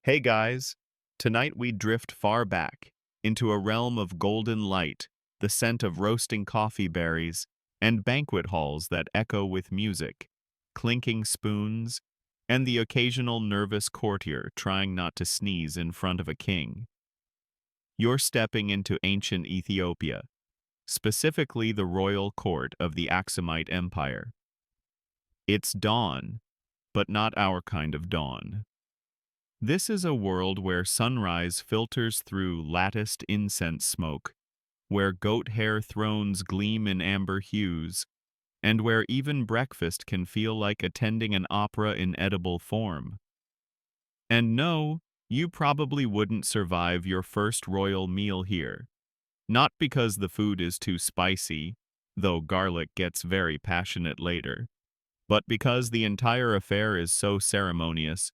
Hey guys, tonight we drift far back into a realm of golden light, the scent of roasting coffee berries, and banquet halls that echo with music, clinking spoons, and the occasional nervous courtier trying not to sneeze in front of a king. You're stepping into ancient Ethiopia, specifically the royal court of the Aksumite Empire. It's dawn, but not our kind of dawn. This is a world where sunrise filters through latticed incense smoke, where goat hair thrones gleam in amber hues, and where even breakfast can feel like attending an opera in edible form. And no, you probably wouldn't survive your first royal meal here. Not because the food is too spicy, though garlic gets very passionate later, but because the entire affair is so ceremonious.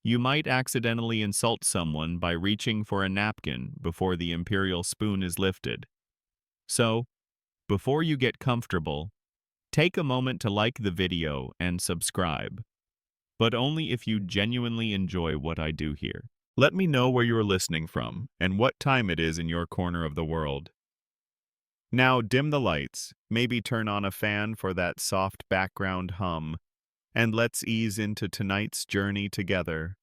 You might accidentally insult someone by reaching for a napkin before the imperial spoon is lifted. So, before you get comfortable, take a moment to like the video and subscribe, but only if you genuinely enjoy what I do here. Let me know where you're listening from and what time it is in your corner of the world. Now dim the lights, maybe turn on a fan for that soft background hum, and let's ease into tonight's journey together.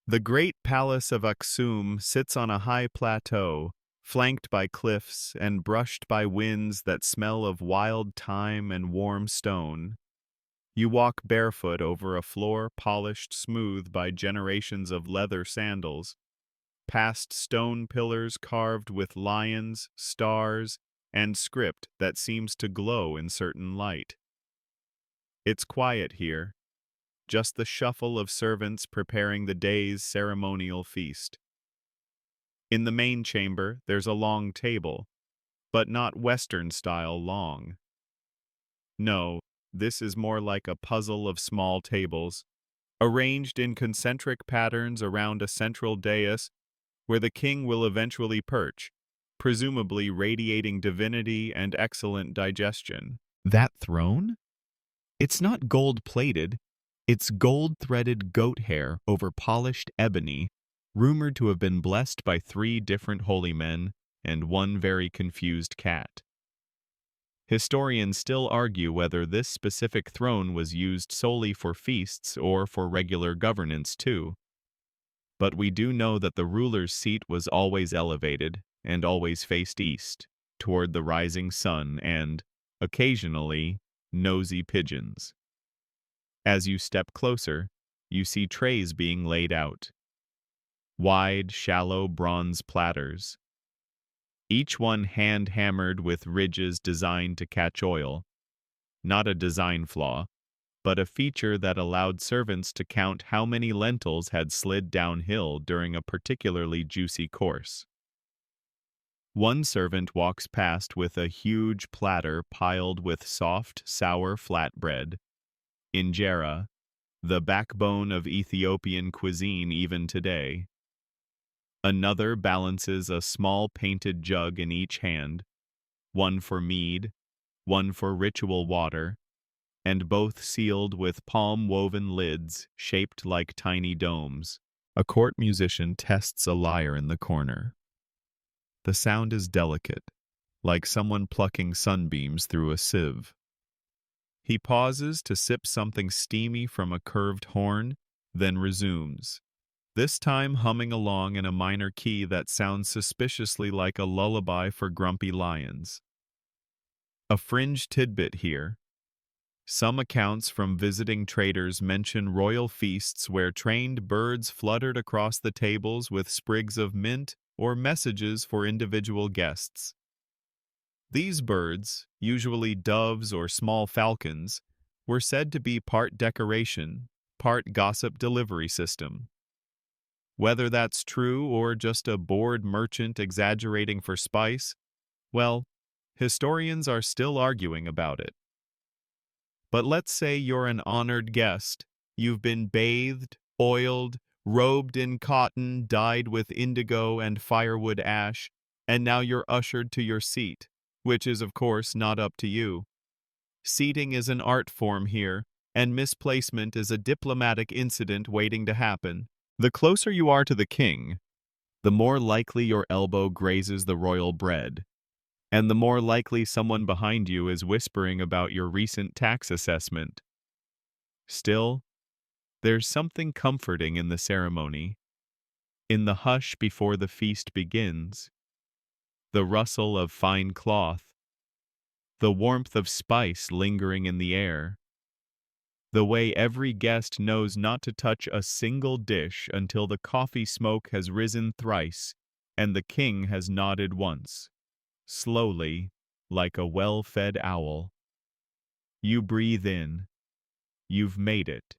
The great palace of Aksum sits on a high plateau, flanked by cliffs and brushed by winds that smell of wild thyme and warm stone. You walk barefoot over a floor polished smooth by generations of leather sandals, past stone pillars carved with lions, stars, and script that seems to glow in certain light. It's quiet here, just the shuffle of servants preparing the day's ceremonial feast. In the main chamber, there's a long table, but not Western-style long. No, this is more like a puzzle of small tables, arranged in concentric patterns around a central dais where the king will eventually perch, presumably radiating divinity and excellent digestion. That throne? It's not gold-plated. It's gold-threaded goat hair over polished ebony, rumored to have been blessed by 3 different holy men and 1 very confused cat. Historians still argue whether this specific throne was used solely for feasts or for regular governance too. But we do know that the ruler's seat was always elevated and always faced east, toward the rising sun and, occasionally, nosy pigeons. As you step closer, you see trays being laid out. Wide, shallow bronze platters. Each one hand-hammered with ridges designed to catch oil. Not a design flaw, but a feature that allowed servants to count how many lentils had slid downhill during a particularly juicy course. One servant walks past with a huge platter piled with soft, sour flatbread, injera, the backbone of Ethiopian cuisine even today. Another balances a small painted jug in each hand, one for mead, one for ritual water, and both sealed with palm-woven lids shaped like tiny domes. A court musician tests a lyre in the corner. The sound is delicate, like someone plucking sunbeams through a sieve. He pauses to sip something steamy from a curved horn, then resumes, this time humming along in a minor key that sounds suspiciously like a lullaby for grumpy lions. A fringe tidbit here. Some accounts from visiting traders mention royal feasts where trained birds fluttered across the tables with sprigs of mint or messages for individual guests. These birds, usually doves or small falcons, were said to be part decoration, part gossip delivery system. Whether that's true or just a bored merchant exaggerating for spice, well, historians are still arguing about it. But let's say you're an honored guest. You've been bathed, oiled, robed in cotton dyed with indigo and firewood ash, and now you're ushered to your seat, which is, of course, not up to you. Seating is an art form here, and misplacement is a diplomatic incident waiting to happen, The closer you are to the king, the more likely your elbow grazes the royal bread, and the more likely someone behind you is whispering about your recent tax assessment. Still, there's something comforting in the ceremony, in the hush before the feast begins, the rustle of fine cloth, the warmth of spice lingering in the air, the way every guest knows not to touch a single dish until the coffee smoke has risen thrice and the king has nodded once, slowly, like a well-fed owl. You breathe in. You've made it.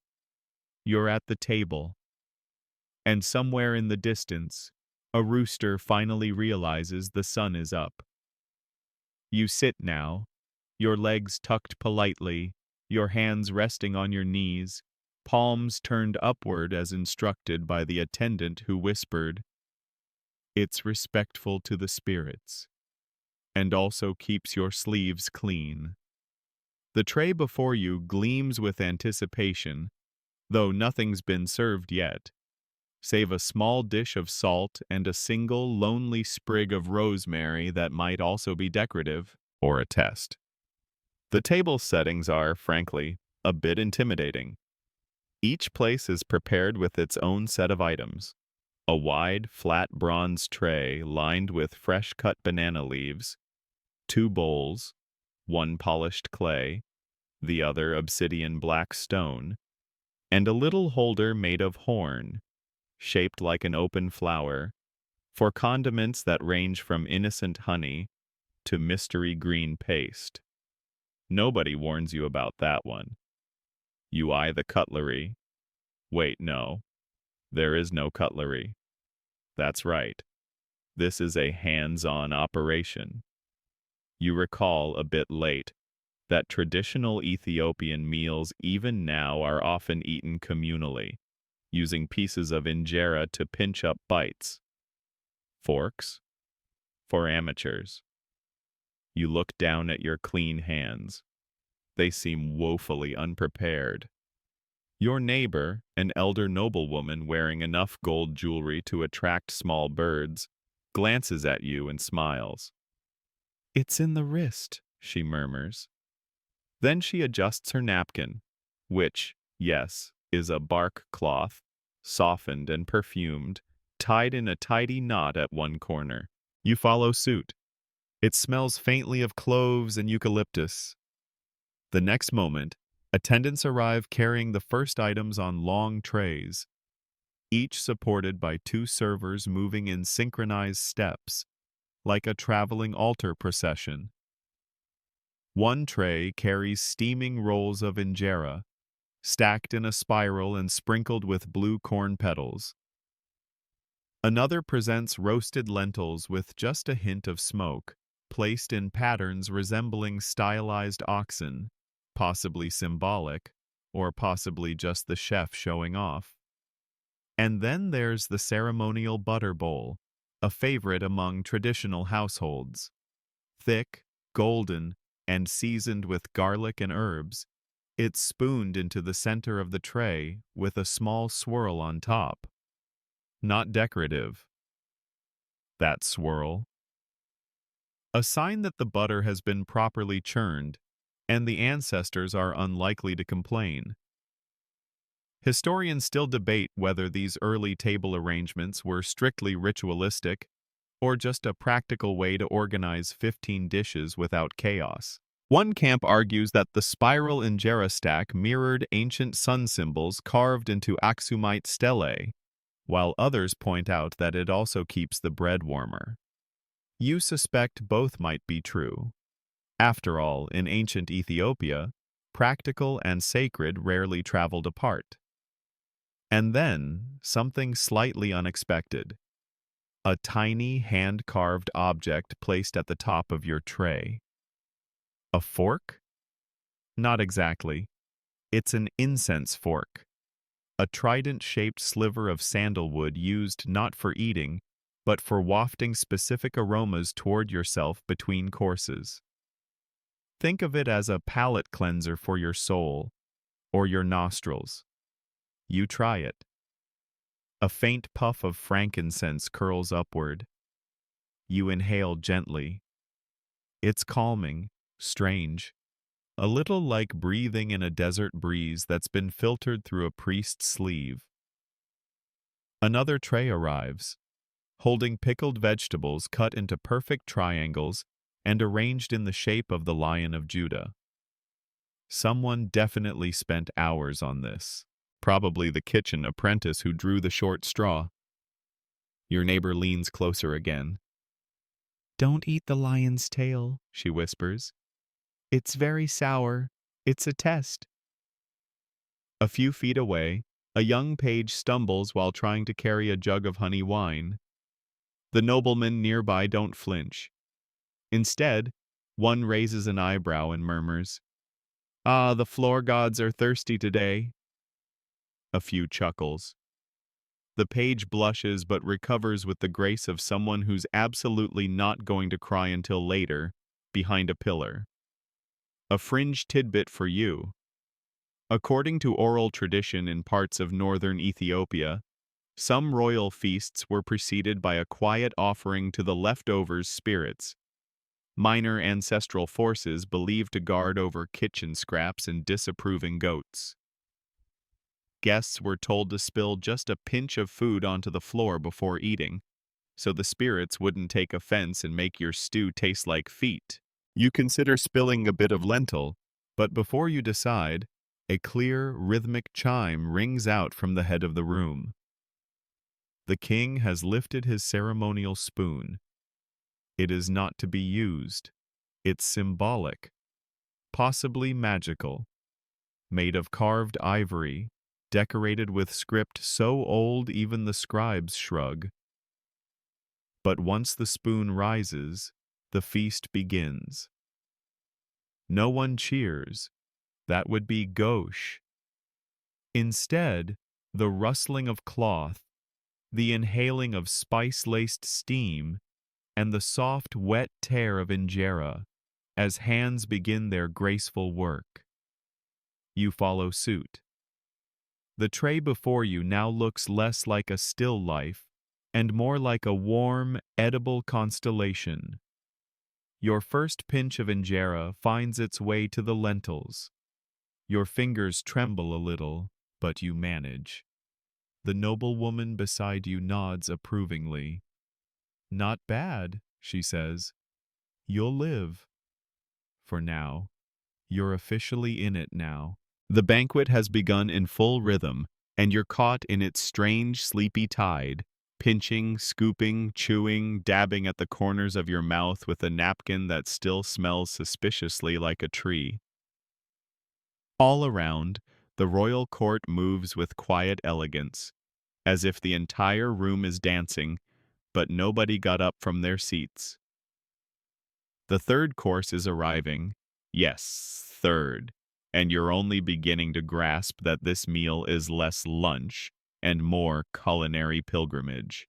You're at the table. And somewhere in the distance, a rooster finally realizes the sun is up. You sit now, your legs tucked politely, your hands resting on your knees, palms turned upward as instructed by the attendant who whispered, "It's respectful to the spirits, and also keeps your sleeves clean." The tray before you gleams with anticipation, though nothing's been served yet, save a small dish of salt and a single lonely sprig of rosemary that might also be decorative or a test. The table settings are, frankly, a bit intimidating. Each place is prepared with its own set of items. A wide, flat bronze tray lined with fresh-cut banana leaves, 2 bowls, one polished clay, the other obsidian black stone, and a little holder made of horn, shaped like an open flower, for condiments that range from innocent honey to mystery green paste. Nobody warns you about that one. You eye the cutlery. Wait, no. There is no cutlery. That's right. This is a hands-on operation. You recall a bit late that traditional Ethiopian meals even now are often eaten communally, using pieces of injera to pinch up bites. Forks? For amateurs. You look down at your clean hands. They seem woefully unprepared. Your neighbor, an elder noblewoman wearing enough gold jewelry to attract small birds, glances at you and smiles. "It's in the wrist," she murmurs. Then she adjusts her napkin, which, yes, is a bark cloth, softened and perfumed, tied in a tidy knot at one corner. You follow suit. It smells faintly of cloves and eucalyptus. The next moment, attendants arrive carrying the first items on long trays, each supported by 2 servers moving in synchronized steps, like a traveling altar procession. One tray carries steaming rolls of injera, stacked in a spiral and sprinkled with blue corn petals. Another presents roasted lentils with just a hint of smoke, placed in patterns resembling stylized oxen, possibly symbolic, or possibly just the chef showing off. And then there's the ceremonial butter bowl, a favorite among traditional households. Thick, golden, and seasoned with garlic and herbs, it's spooned into the center of the tray with a small swirl on top. Not decorative. That swirl. A sign that the butter has been properly churned, and the ancestors are unlikely to complain. Historians still debate whether these early table arrangements were strictly ritualistic or just a practical way to organize 15 dishes without chaos. One camp argues that the spiral injera stack mirrored ancient sun symbols carved into Aksumite stelae, while others point out that it also keeps the bread warmer. You suspect both might be true. After all, in ancient Ethiopia, practical and sacred rarely traveled apart. And then, something slightly unexpected. A tiny hand-carved object placed at the top of your tray. A fork? Not exactly. It's an incense fork. A trident-shaped sliver of sandalwood used not for eating, but for wafting specific aromas toward yourself between courses. Think of it as a palate cleanser for your soul, or your nostrils. You try it. A faint puff of frankincense curls upward. You inhale gently. It's calming, strange, a little like breathing in a desert breeze that's been filtered through a priest's sleeve. Another tray arrives, holding pickled vegetables cut into perfect triangles and arranged in the shape of the Lion of Judah. Someone definitely spent hours on this. Probably the kitchen apprentice who drew the short straw. Your neighbor leans closer again. "Don't eat the lion's tail," she whispers. "It's very sour. It's a test." A few feet away, a young page stumbles while trying to carry a jug of honey wine. The noblemen nearby don't flinch. Instead, one raises an eyebrow and murmurs, "Ah, the floor gods are thirsty today." A few chuckles. The page blushes but recovers with the grace of someone who's absolutely not going to cry until later, behind a pillar. A fringe tidbit for you. According to oral tradition in parts of northern Ethiopia, some royal feasts were preceded by a quiet offering to the leftovers spirits, minor ancestral forces believed to guard over kitchen scraps and disapproving goats. Guests were told to spill just a pinch of food onto the floor before eating, so the spirits wouldn't take offense and make your stew taste like feet. You consider spilling a bit of lentil, but before you decide, a clear, rhythmic chime rings out from the head of the room. The king has lifted his ceremonial spoon. It is not to be used. It's symbolic, possibly magical, made of carved ivory, decorated with script so old even the scribes shrug. But once the spoon rises, the feast begins. No one cheers. That would be gauche. Instead, the rustling of cloth, the inhaling of spice-laced steam, and the soft, wet tear of injera as hands begin their graceful work. You follow suit. The tray before you now looks less like a still life and more like a warm, edible constellation. Your first pinch of injera finds its way to the lentils. Your fingers tremble a little, but you manage. The noblewoman beside you nods approvingly. "Not bad," she says. "You'll live." For now. You're officially in it now. The banquet has begun in full rhythm, and you're caught in its strange, sleepy tide, pinching, scooping, chewing, dabbing at the corners of your mouth with a napkin that still smells suspiciously like a tree. All around, the royal court moves with quiet elegance, as if the entire room is dancing, but nobody got up from their seats. The third course is arriving. Yes, third. And you're only beginning to grasp that this meal is less lunch and more culinary pilgrimage.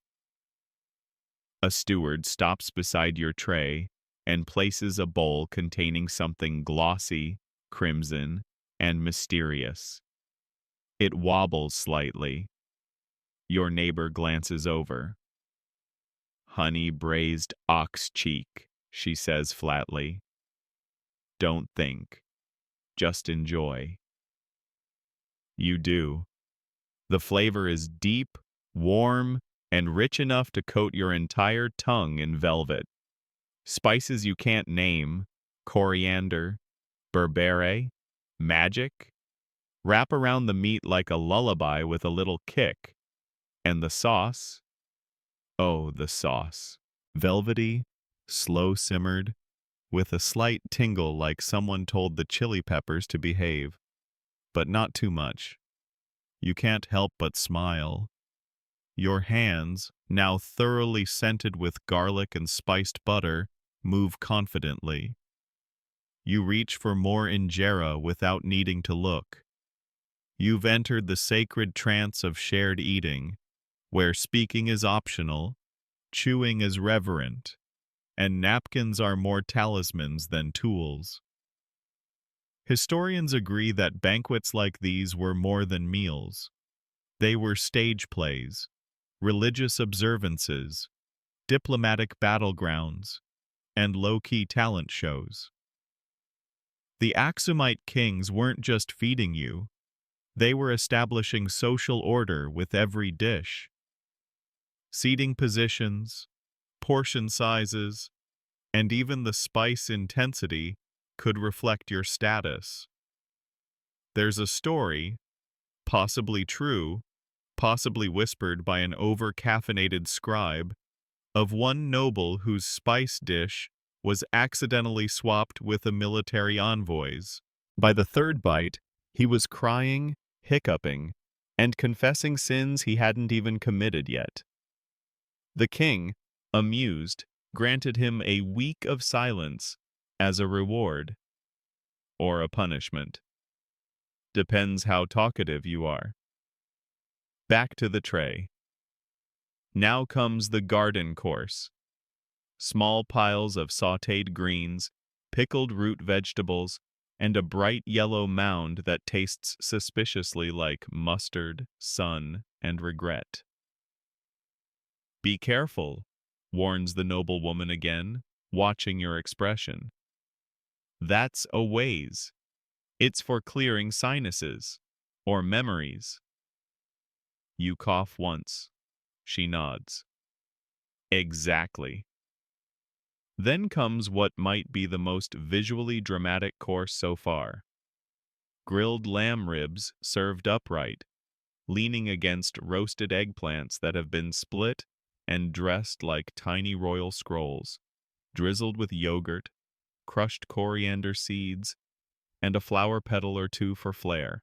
A steward stops beside your tray and places a bowl containing something glossy, crimson, and mysterious. It wobbles slightly. Your neighbor glances over. "Honey braised ox cheek," she says flatly. "Don't think. Just enjoy." You do. The flavor is deep, warm, and rich enough to coat your entire tongue in velvet. Spices you can't name, coriander, berbere, magic, wrap around the meat like a lullaby with a little kick. And the sauce? Oh, the sauce. Velvety, slow-simmered, with a slight tingle like someone told the chili peppers to behave. But not too much. You can't help but smile. Your hands, now thoroughly scented with garlic and spiced butter, move confidently. You reach for more injera without needing to look. You've entered the sacred trance of shared eating, where speaking is optional, chewing is reverent, and napkins are more talismans than tools. Historians agree that banquets like these were more than meals. They were stage plays, religious observances, diplomatic battlegrounds, and low-key talent shows. The Aksumite kings weren't just feeding you, they were establishing social order with every dish. Seating positions, portion sizes, and even the spice intensity could reflect your status. There's a story, possibly true, possibly whispered by an over-caffeinated scribe, of one noble whose spice dish was accidentally swapped with a military envoy's. By the third bite, he was crying, hiccuping, and confessing sins he hadn't even committed yet. The king, amused, granted him a week of silence as a reward or a punishment. Depends how talkative you are. Back to the tray. Now comes the garden course. Small piles of sautéed greens, pickled root vegetables, and a bright yellow mound that tastes suspiciously like mustard, sun, and regret. Be careful, warns the noblewoman again, watching your expression. That's a ways. It's for clearing sinuses, or memories. You cough once. She nods. Exactly. Then comes what might be the most visually dramatic course so far. Grilled lamb ribs served upright, leaning against roasted eggplants that have been split and dressed like tiny royal scrolls, drizzled with yogurt, crushed coriander seeds, and a flower petal or two for flair.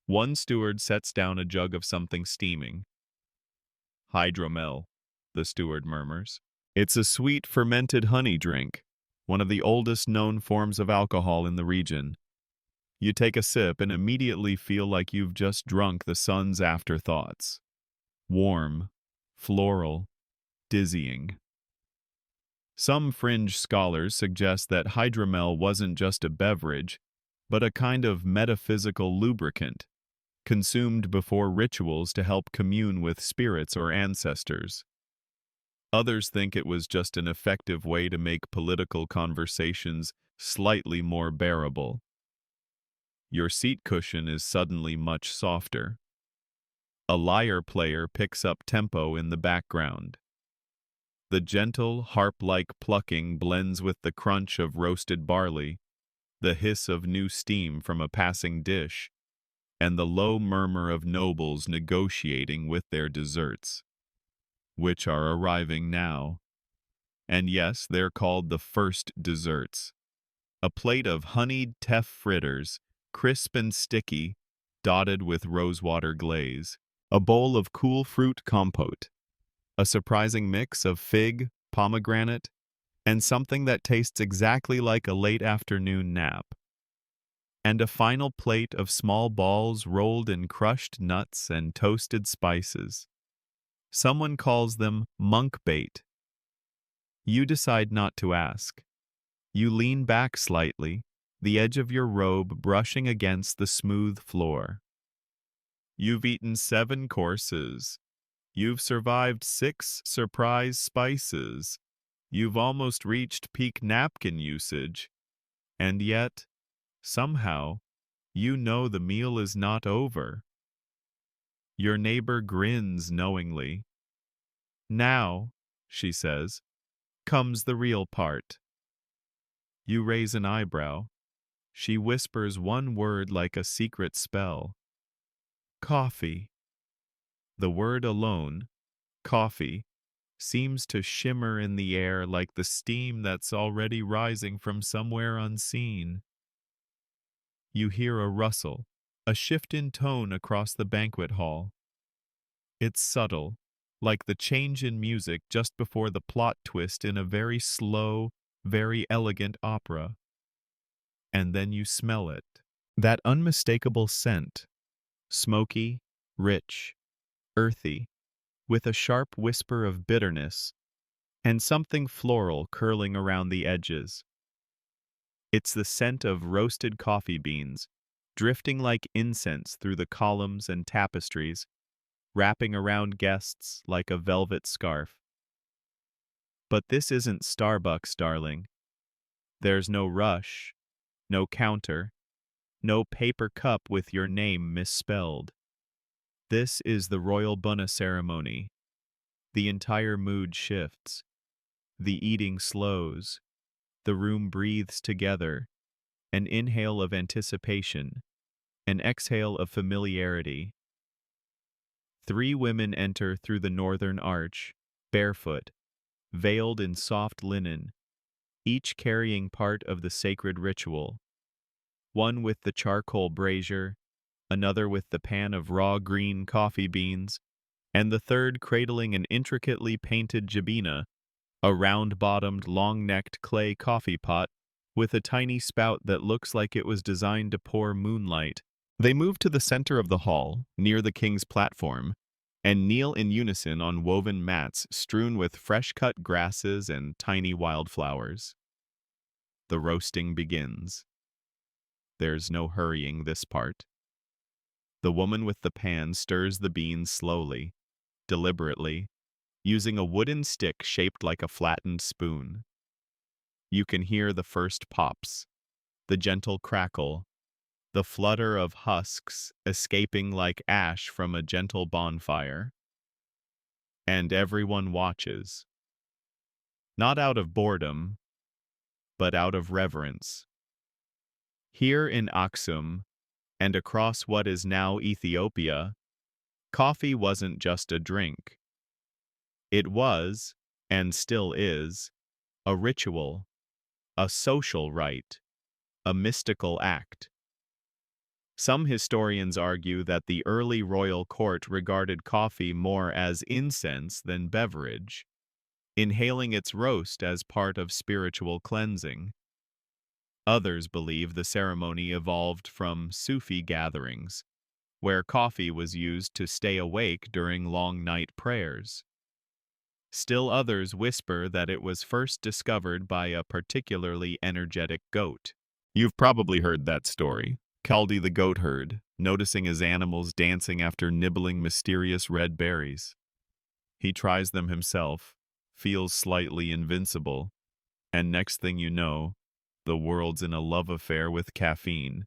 One steward sets down a jug of something steaming. Hydromel, the steward murmurs. It's a sweet fermented honey drink, one of the oldest known forms of alcohol in the region. You take a sip and immediately feel like you've just drunk the sun's afterthoughts. Warm, floral, dizzying. Some fringe scholars suggest that hydromel wasn't just a beverage, but a kind of metaphysical lubricant, consumed before rituals to help commune with spirits or ancestors. Others think it was just an effective way to make political conversations slightly more bearable. Your seat cushion is suddenly much softer. A lyre player picks up tempo in the background. The gentle, harp-like plucking blends with the crunch of roasted barley, the hiss of new steam from a passing dish, and the low murmur of nobles negotiating with their desserts, which are arriving now. And yes, they're called the first desserts. A plate of honeyed teff fritters, crisp and sticky, dotted with rosewater glaze. A bowl of cool fruit compote. A surprising mix of fig, pomegranate, and something that tastes exactly like a late afternoon nap. And a final plate of small balls rolled in crushed nuts and toasted spices. Someone calls them monk bait. You decide not to ask. You lean back slightly, the edge of your robe brushing against the smooth floor. You've eaten 7 courses. You've survived 6 surprise spices. You've almost reached peak napkin usage. And yet, somehow, you know the meal is not over. Your neighbor grins knowingly. Now, she says, comes the real part. You raise an eyebrow. She whispers one word like a secret spell. Coffee. The word alone, coffee, seems to shimmer in the air like the steam that's already rising from somewhere unseen. You hear a rustle, a shift in tone across the banquet hall. It's subtle, like the change in music just before the plot twist in a very slow, very elegant opera. And then you smell it. That unmistakable scent. Smoky, rich, earthy, with a sharp whisper of bitterness, and something floral curling around the edges. It's the scent of roasted coffee beans, drifting like incense through the columns and tapestries, wrapping around guests like a velvet scarf. But this isn't Starbucks, darling. There's no rush, no counter, no paper cup with your name misspelled. This is the royal bunna ceremony. The entire mood shifts. The eating slows. The room breathes together. An inhale of anticipation. An exhale of familiarity. 3 women enter through the northern arch, barefoot, veiled in soft linen, each carrying part of the sacred ritual. One with the charcoal brazier, another with the pan of raw green coffee beans, and the third cradling an intricately painted jabina, a round-bottomed, long-necked clay coffee pot with a tiny spout that looks like it was designed to pour moonlight. They move to the center of the hall, near the king's platform, and kneel in unison on woven mats strewn with fresh-cut grasses and tiny wildflowers. The roasting begins. There's no hurrying this part. The woman with the pan stirs the beans slowly, deliberately, using a wooden stick shaped like a flattened spoon. You can hear the first pops, the gentle crackle, the flutter of husks escaping like ash from a gentle bonfire. And everyone watches. Not out of boredom, but out of reverence. Here in Aksum, and across what is now Ethiopia, coffee wasn't just a drink. It was, and still is, a ritual, a social rite, a mystical act. Some historians argue that the early royal court regarded coffee more as incense than beverage, inhaling its roast as part of spiritual cleansing. Others believe the ceremony evolved from Sufi gatherings, where coffee was used to stay awake during long night prayers. Still others whisper that it was first discovered by a particularly energetic goat. You've probably heard that story. Kaldi the goat herd, noticing his animals dancing after nibbling mysterious red berries. He tries them himself, feels slightly invincible, and next thing you know, the world's in a love affair with caffeine.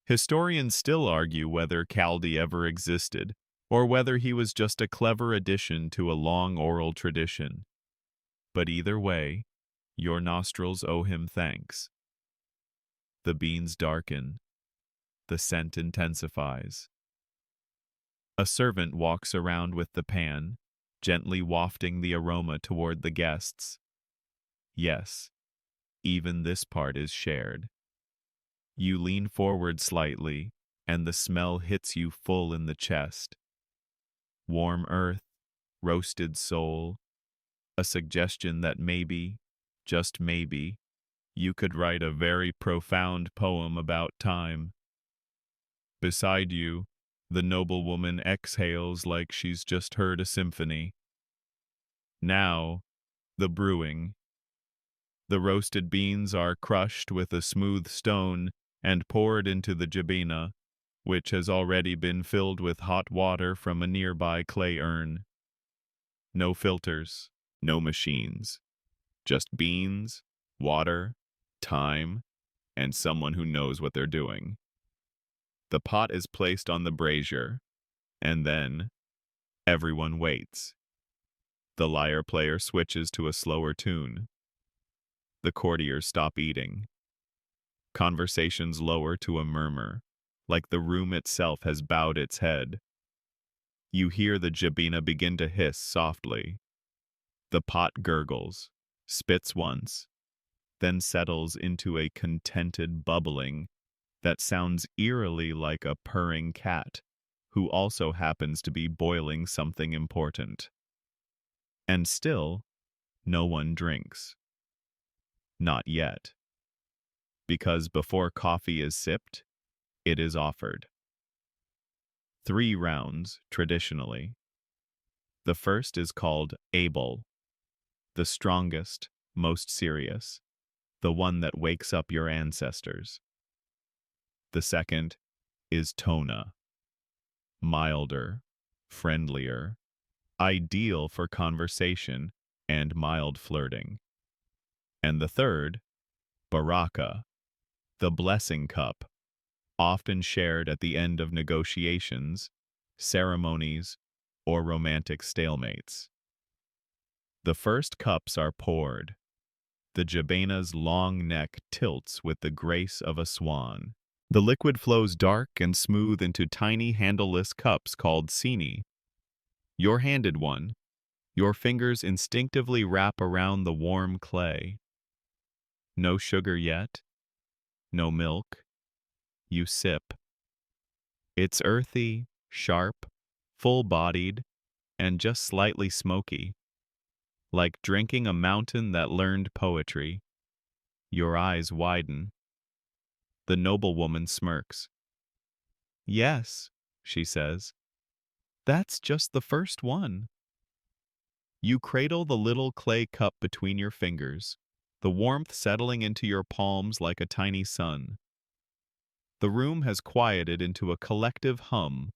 Historians still argue whether Kaldi ever existed, or whether he was just a clever addition to a long oral tradition. But either way, your nostrils owe him thanks. The beans darken. The scent intensifies. A servant walks around with the pan, gently wafting the aroma toward the guests. Yes, even this part is shared. You lean forward slightly, and the smell hits you full in the chest. Warm earth, roasted soul, a suggestion that maybe, just maybe, you could write a very profound poem about time. Beside you, the noblewoman exhales like she's just heard a symphony. Now, the brewing. The roasted beans are crushed with a smooth stone and poured into the jabina, which has already been filled with hot water from a nearby clay urn. No filters, no machines. Just beans, water, time, and someone who knows what they're doing. The pot is placed on the brazier, and then everyone waits. The lyre player switches to a slower tune. The courtiers stop eating. Conversations lower to a murmur, like the room itself has bowed its head. You hear the jabina begin to hiss softly. The pot gurgles, spits once, then settles into a contented bubbling that sounds eerily like a purring cat, who also happens to be boiling something important. And still, no one drinks. Not yet. Because before coffee is sipped, it is offered. 3 rounds, traditionally. The first is called Abel, the strongest, most serious, the one that wakes up your ancestors. The second is Tona, milder, friendlier, ideal for conversation and mild flirting. And the third, baraka, the blessing cup, often shared at the end of negotiations, ceremonies, or romantic stalemates. The first cups are poured. The jabena's long neck tilts with the grace of a swan. The liquid flows dark and smooth into tiny handleless cups called sini. You're handed one. Your fingers instinctively wrap around the warm clay. No sugar yet. No milk. You sip. It's earthy, sharp, full-bodied, and just slightly smoky. Like drinking a mountain that learned poetry. Your eyes widen. The noblewoman smirks. Yes, she says. That's just the first one. You cradle the little clay cup between your fingers, the warmth settling into your palms like a tiny sun. The room has quieted into a collective hum.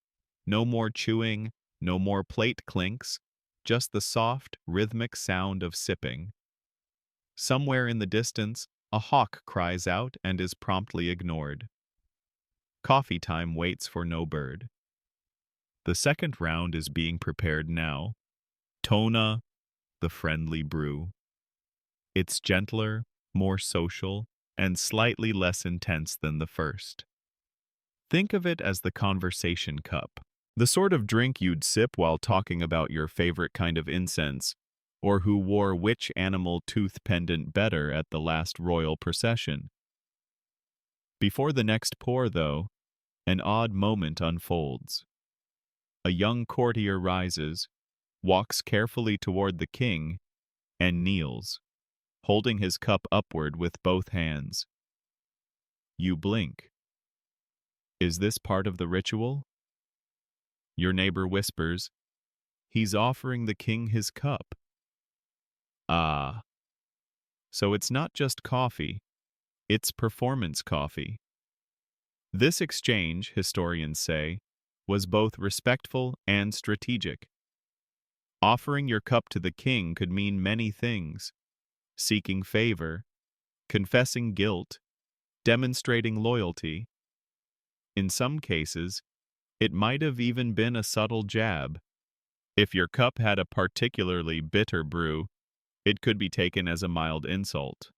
No more chewing, no more plate clinks, just the soft, rhythmic sound of sipping. Somewhere in the distance, a hawk cries out and is promptly ignored. Coffee time waits for no bird. The second round is being prepared now. Tona, the friendly brew. It's gentler, more social, and slightly less intense than the first. Think of it as the conversation cup, the sort of drink you'd sip while talking about your favorite kind of incense, or who wore which animal tooth pendant better at the last royal procession. Before the next pour, though, an odd moment unfolds. A young courtier rises, walks carefully toward the king, and kneels, holding his cup upward with both hands. You blink. Is this part of the ritual? Your neighbor whispers, he's offering the king his cup. Ah. So it's not just coffee, it's performance coffee. This exchange, historians say, was both respectful and strategic. Offering your cup to the king could mean many things: seeking favor, confessing guilt, demonstrating loyalty. In some cases, it might have even been a subtle jab. If your cup had a particularly bitter brew, it could be taken as a mild insult.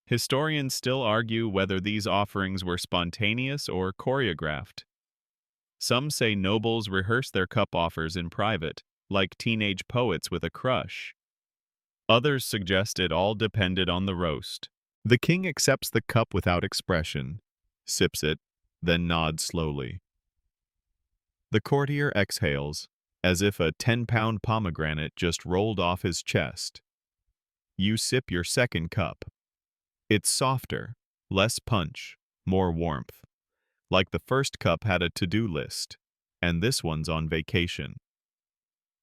Historians still argue whether these offerings were spontaneous or choreographed. Some say nobles rehearsed their cup offers in private, like teenage poets with a crush. Others suggest it all depended on the roast. The king accepts the cup without expression, sips it, then nods slowly. The courtier exhales, as if a 10-pound pomegranate just rolled off his chest. You sip your second cup. It's softer, less punch, more warmth. Like the first cup had a to-do list, and this one's on vacation.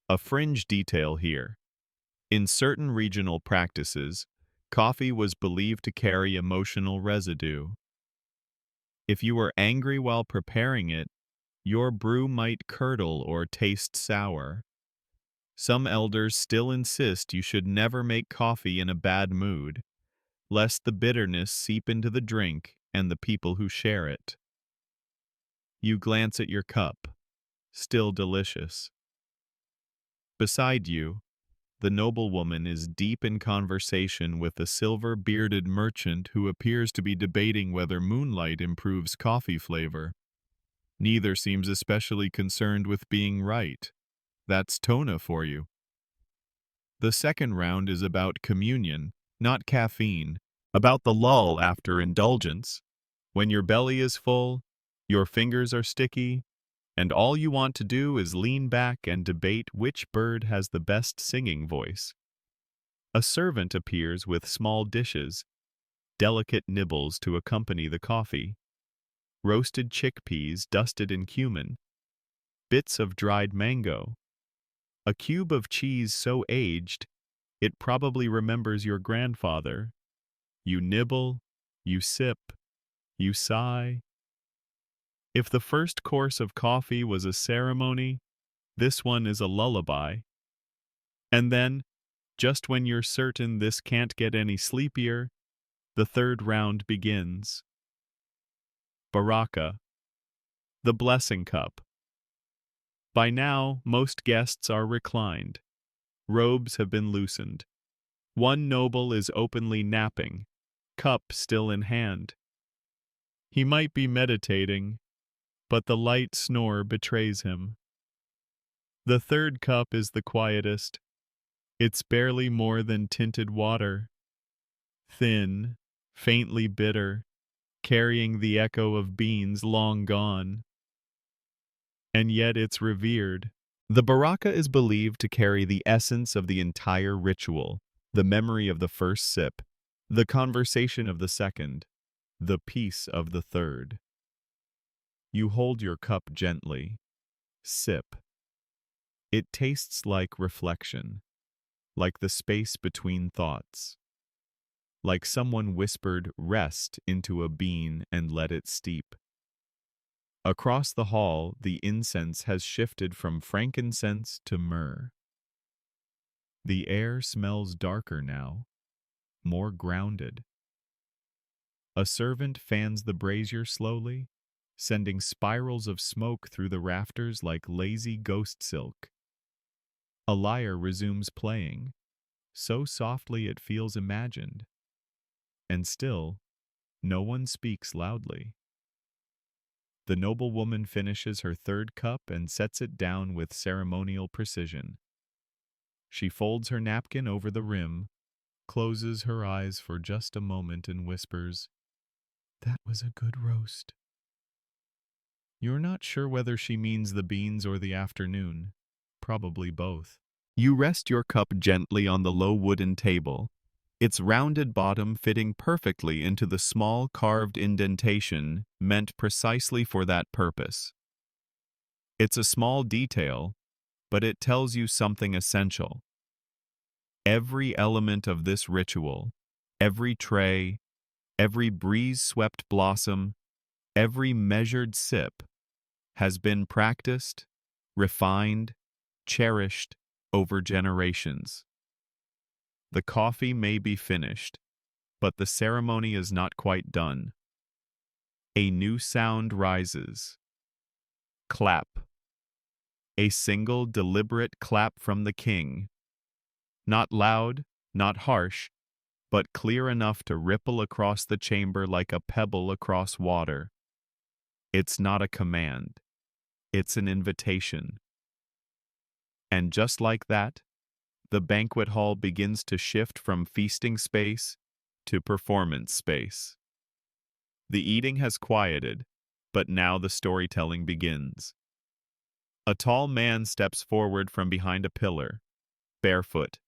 A fringe detail here. In certain regional practices, coffee was believed to carry emotional residue. If you were angry while preparing it, your brew might curdle or taste sour. Some elders still insist you should never make coffee in a bad mood, lest the bitterness seep into the drink and the people who share it. You glance at your cup, still delicious. Beside you, the noblewoman is deep in conversation with a silver-bearded merchant who appears to be debating whether moonlight improves coffee flavor. Neither seems especially concerned with being right. That's Tona for you. The second round is about communion, not caffeine, about the lull after indulgence. When your belly is full, your fingers are sticky, and all you want to do is lean back and debate which bird has the best singing voice. A servant appears with small dishes, delicate nibbles to accompany the coffee, roasted chickpeas dusted in cumin, bits of dried mango, a cube of cheese so aged it probably remembers your grandfather. You nibble, you sip, you sigh. If the first course of coffee was a ceremony, This one is a lullaby. And then, just when you're certain this can't get any sleepier, the third round begins. Baraka, the blessing cup. By now, most guests are reclined. Robes have been loosened. One noble is openly napping, cup still in hand. He might be meditating, but the light snore betrays him. The third cup is the quietest. It's barely more than tinted water. Thin, faintly bitter, carrying the echo of beans long gone. And yet it's revered. The baraka is believed to carry the essence of the entire ritual, the memory of the first sip, the conversation of the second, the peace of the third. You hold your cup gently. Sip. It tastes like reflection, like the space between thoughts, like someone whispered rest into a bean and let it steep. Across the hall, the incense has shifted from frankincense to myrrh. The air smells darker now, more grounded. A servant fans the brazier slowly, sending spirals of smoke through the rafters like lazy ghost silk. A lyre resumes playing, so softly it feels imagined. And still, no one speaks loudly. The noblewoman finishes her third cup and sets it down with ceremonial precision. She folds her napkin over the rim, closes her eyes for just a moment and whispers, "That was a good roast." You're not sure whether she means the beans or the afternoon. Probably both. You rest your cup gently on the low wooden table, its rounded bottom fitting perfectly into the small carved indentation meant precisely for that purpose. It's a small detail, but it tells you something essential. Every element of this ritual, every tray, every breeze-swept blossom, every measured sip, has been practiced, refined, cherished over generations. The coffee may be finished, but the ceremony is not quite done. A new sound rises. Clap. A single deliberate clap from the king. Not loud, not harsh, but clear enough to ripple across the chamber like a pebble across water. It's not a command. It's an invitation. And just like that, the banquet hall begins to shift from feasting space to performance space. The eating has quieted, but now the storytelling begins. A tall man steps forward from behind a pillar, barefoot,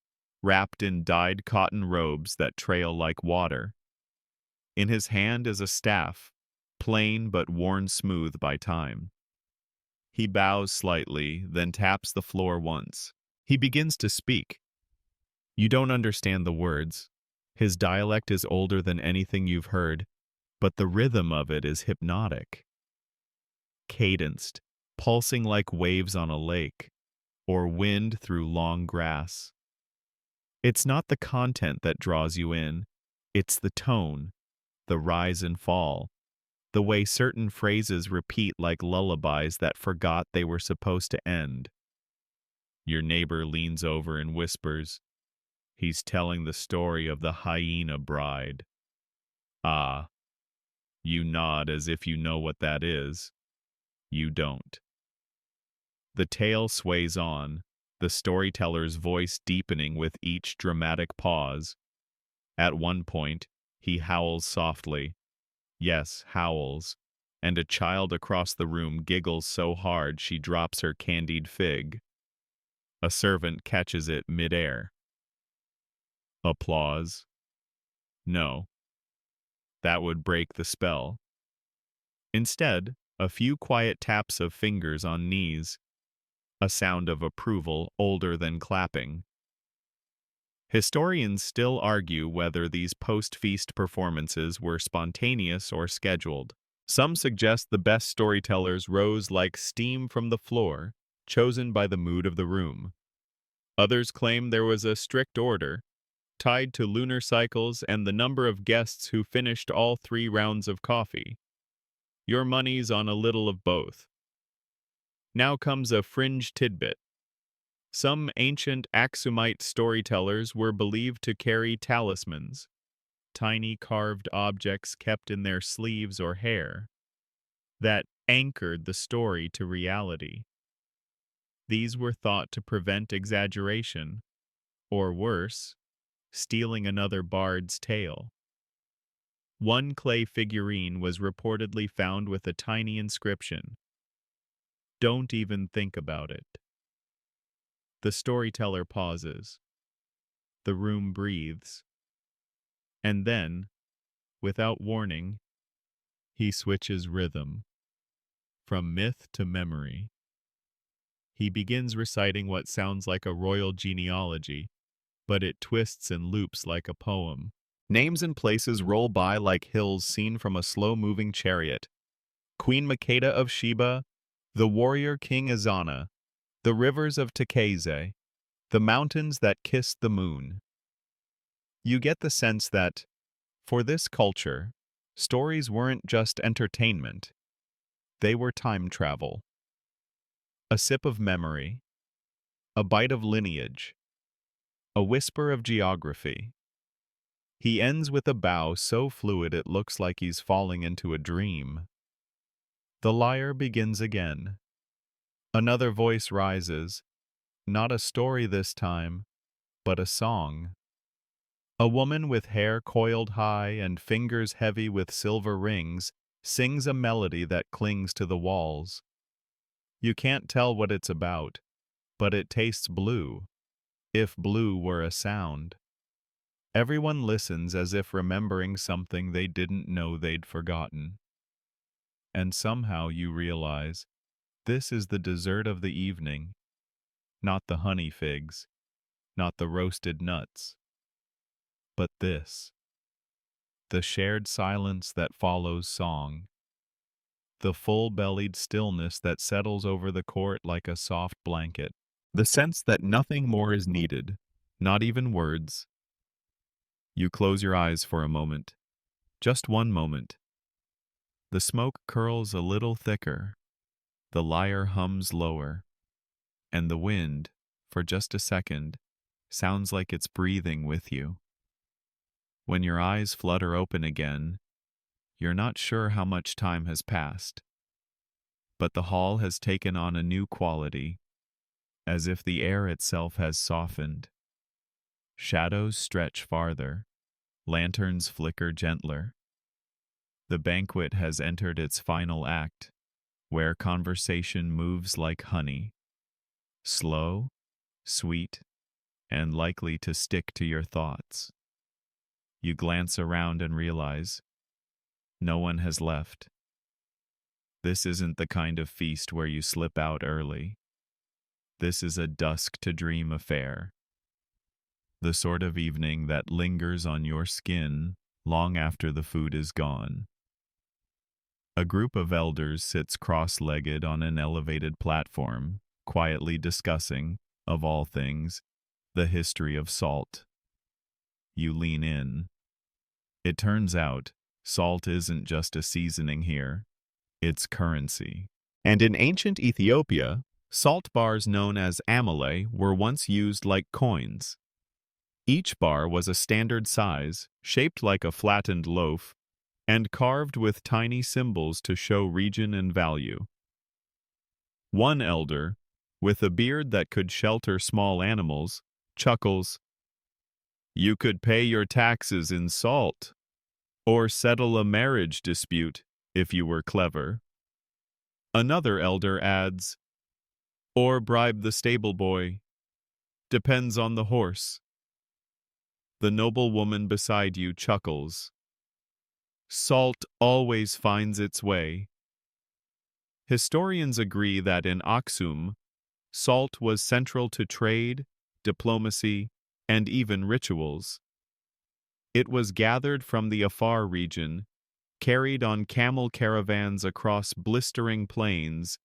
wrapped in dyed cotton robes that trail like water. In his hand is a staff, plain but worn smooth by time. He bows slightly, then taps the floor once. He begins to speak. You don't understand the words. His dialect is older than anything you've heard, but the rhythm of it is hypnotic. Cadenced, pulsing like waves on a lake, or wind through long grass. It's not the content that draws you in, it's the tone, the rise and fall, the way certain phrases repeat like lullabies that forgot they were supposed to end. Your neighbor leans over and whispers, "He's telling the story of the hyena bride." Ah. You nod as if you know what that is. You don't. The tale sways on, the storyteller's voice deepening with each dramatic pause. At one point, he howls softly. Yes, howls. And a child across the room giggles so hard she drops her candied fig. A servant catches it midair. Applause? No. That would break the spell. Instead, a few quiet taps of fingers on knees, a sound of approval older than clapping. Historians still argue whether these post-feast performances were spontaneous or scheduled. Some suggest the best storytellers rose like steam from the floor, chosen by the mood of the room. Others claim there was a strict order, tied to lunar cycles and the number of guests who finished all 3 rounds of coffee. Your money's on a little of both. Now comes a fringe tidbit. Some ancient Aksumite storytellers were believed to carry talismans, tiny carved objects kept in their sleeves or hair, that anchored the story to reality. These were thought to prevent exaggeration, or worse, stealing another bard's tale. One clay figurine was reportedly found with a tiny inscription, "Don't even think about it." The storyteller pauses. The room breathes. And then, without warning, he switches rhythm. From myth to memory. He begins reciting what sounds like a royal genealogy, but it twists and loops like a poem. Names and places roll by like hills seen from a slow-moving chariot. Queen Makeda of Sheba, the warrior King Azana, the rivers of Tekeze, the mountains that kissed the moon. You get the sense that, for this culture, stories weren't just entertainment. They were time travel. A sip of memory, a bite of lineage, a whisper of geography. He ends with a bow so fluid it looks like he's falling into a dream. The lyre begins again. Another voice rises, not a story this time, but a song. A woman with hair coiled high and fingers heavy with silver rings sings a melody that clings to the walls. You can't tell what it's about, but it tastes blue, if blue were a sound. Everyone listens as if remembering something they didn't know they'd forgotten. And somehow you realize, this is the dessert of the evening, not the honey figs, not the roasted nuts, but this, the shared silence that follows song, the full-bellied stillness that settles over the court like a soft blanket, the sense that nothing more is needed, not even words. You close your eyes for a moment, just one moment. The smoke curls a little thicker, the lyre hums lower, and the wind, for just a second, sounds like it's breathing with you. When your eyes flutter open again, you're not sure how much time has passed. But the hall has taken on a new quality, as if the air itself has softened. Shadows stretch farther, lanterns flicker gentler. The banquet has entered its final act, where conversation moves like honey, slow, sweet, and likely to stick to your thoughts. You glance around and realize no one has left. This isn't the kind of feast where you slip out early. This is a dusk-to-dream affair. The sort of evening that lingers on your skin long after the food is gone. A group of elders sits cross-legged on an elevated platform, quietly discussing, of all things, the history of salt. You lean in. It turns out, salt isn't just a seasoning here, it's currency. And in ancient Ethiopia, salt bars known as amale were once used like coins. Each bar was a standard size, shaped like a flattened loaf, and carved with tiny symbols to show region and value. One elder, with a beard that could shelter small animals, chuckles, "You could pay your taxes in salt, or settle a marriage dispute if you were clever." Another elder adds, "Or bribe the stable boy. Depends on the horse." The noble woman beside you chuckles. Salt always finds its way. Historians agree that in Aksum, salt was central to trade, diplomacy, and even rituals. It was gathered from the Afar region, carried on camel caravans across blistering plains,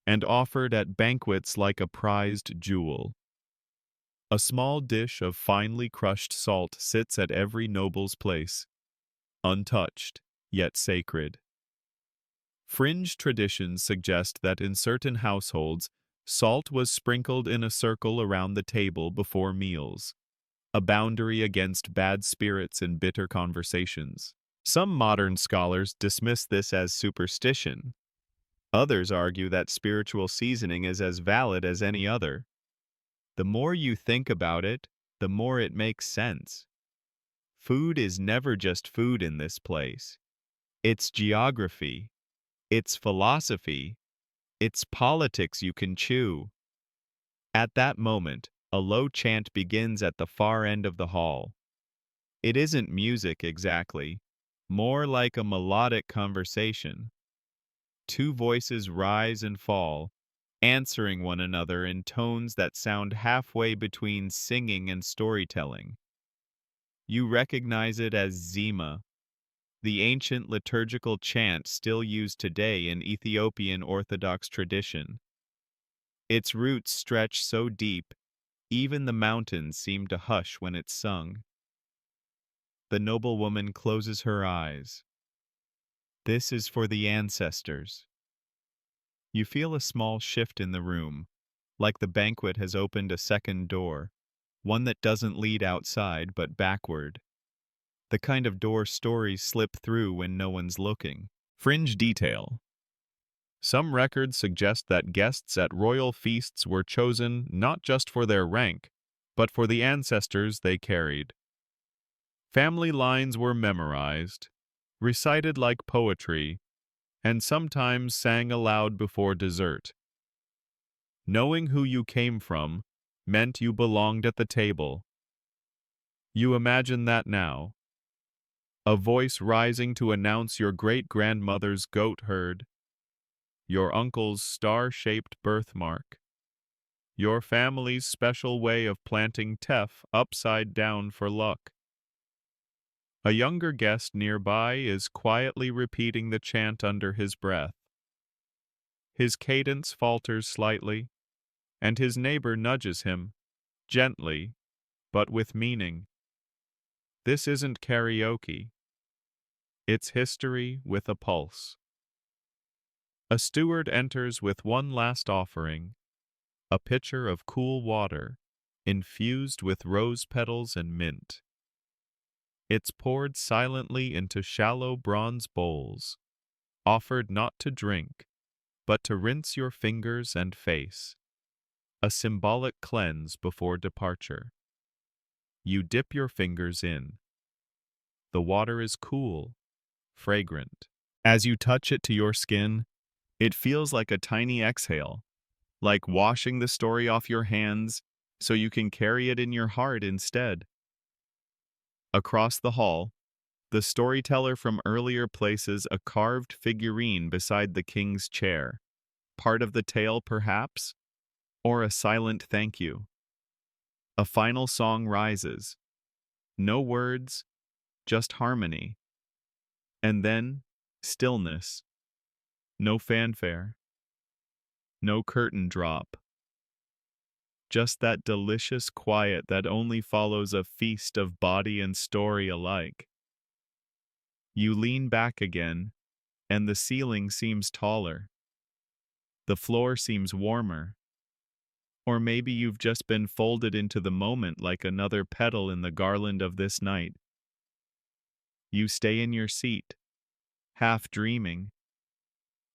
and offered at banquets like a prized jewel. A small dish of finely crushed salt sits at every noble's place, untouched, yet sacred. Fringe traditions suggest that in certain households, salt was sprinkled in a circle around the table before meals, a boundary against bad spirits and bitter conversations. Some modern scholars dismiss this as superstition. Others argue that spiritual seasoning is as valid as any other. The more you think about it, the more it makes sense. Food is never just food in this place. It's geography, it's philosophy, it's politics you can chew. At that moment, a low chant begins at the far end of the hall. It isn't music exactly, more like a melodic conversation. Two voices rise and fall, answering one another in tones that sound halfway between singing and storytelling. You recognize it as Zima, the ancient liturgical chant still used today in Ethiopian Orthodox tradition. Its roots stretch so deep, even the mountains seem to hush when it's sung. The noblewoman closes her eyes. This is for the ancestors. You feel a small shift in the room, like the banquet has opened a second door, one that doesn't lead outside but backward. The kind of door stories slip through when no one's looking. Fringe detail. Some records suggest that guests at royal feasts were chosen not just for their rank, but for the ancestors they carried. Family lines were memorized, recited like poetry, and sometimes sang aloud before dessert. Knowing who you came from meant you belonged at the table. You imagine that now. A voice rising to announce your great-grandmother's goat herd, your uncle's star-shaped birthmark, your family's special way of planting teff upside down for luck. A younger guest nearby is quietly repeating the chant under his breath. His cadence falters slightly, and his neighbor nudges him, gently, but with meaning. This isn't karaoke. It's history with a pulse. A steward enters with one last offering, a pitcher of cool water, infused with rose petals and mint. It's poured silently into shallow bronze bowls, offered not to drink, but to rinse your fingers and face, a symbolic cleanse before departure. You dip your fingers in. The water is cool, fragrant. As you touch it to your skin, it feels like a tiny exhale, like washing the story off your hands so you can carry it in your heart instead. Across the hall, the storyteller from earlier places a carved figurine beside the king's chair, part of the tale perhaps, or a silent thank you. A final song rises. No words, just harmony. And then, stillness. No fanfare. No curtain drop. Just that delicious quiet that only follows a feast of body and story alike. You lean back again, and the ceiling seems taller. The floor seems warmer. Or maybe you've just been folded into the moment like another petal in the garland of this night. You stay in your seat, half dreaming,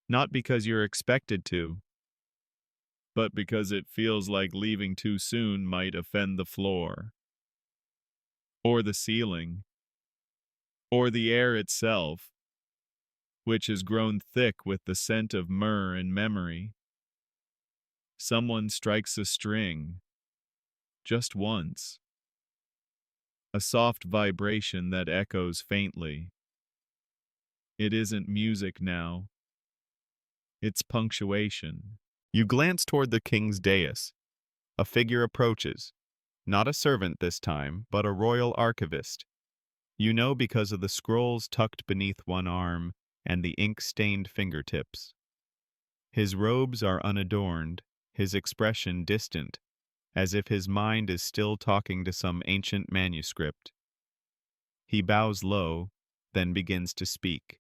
not because you're expected to, but because it feels like leaving too soon might offend the floor, or the ceiling, or the air itself, which has grown thick with the scent of myrrh and memory. Someone strikes a string, just once, a soft vibration that echoes faintly. It isn't music now. It's punctuation. You glance toward the king's dais. A figure approaches. Not a servant this time, but a royal archivist. You know because of the scrolls tucked beneath one arm and the ink-stained fingertips. His robes are unadorned, his expression distant, as if his mind is still talking to some ancient manuscript. He bows low, then begins to speak.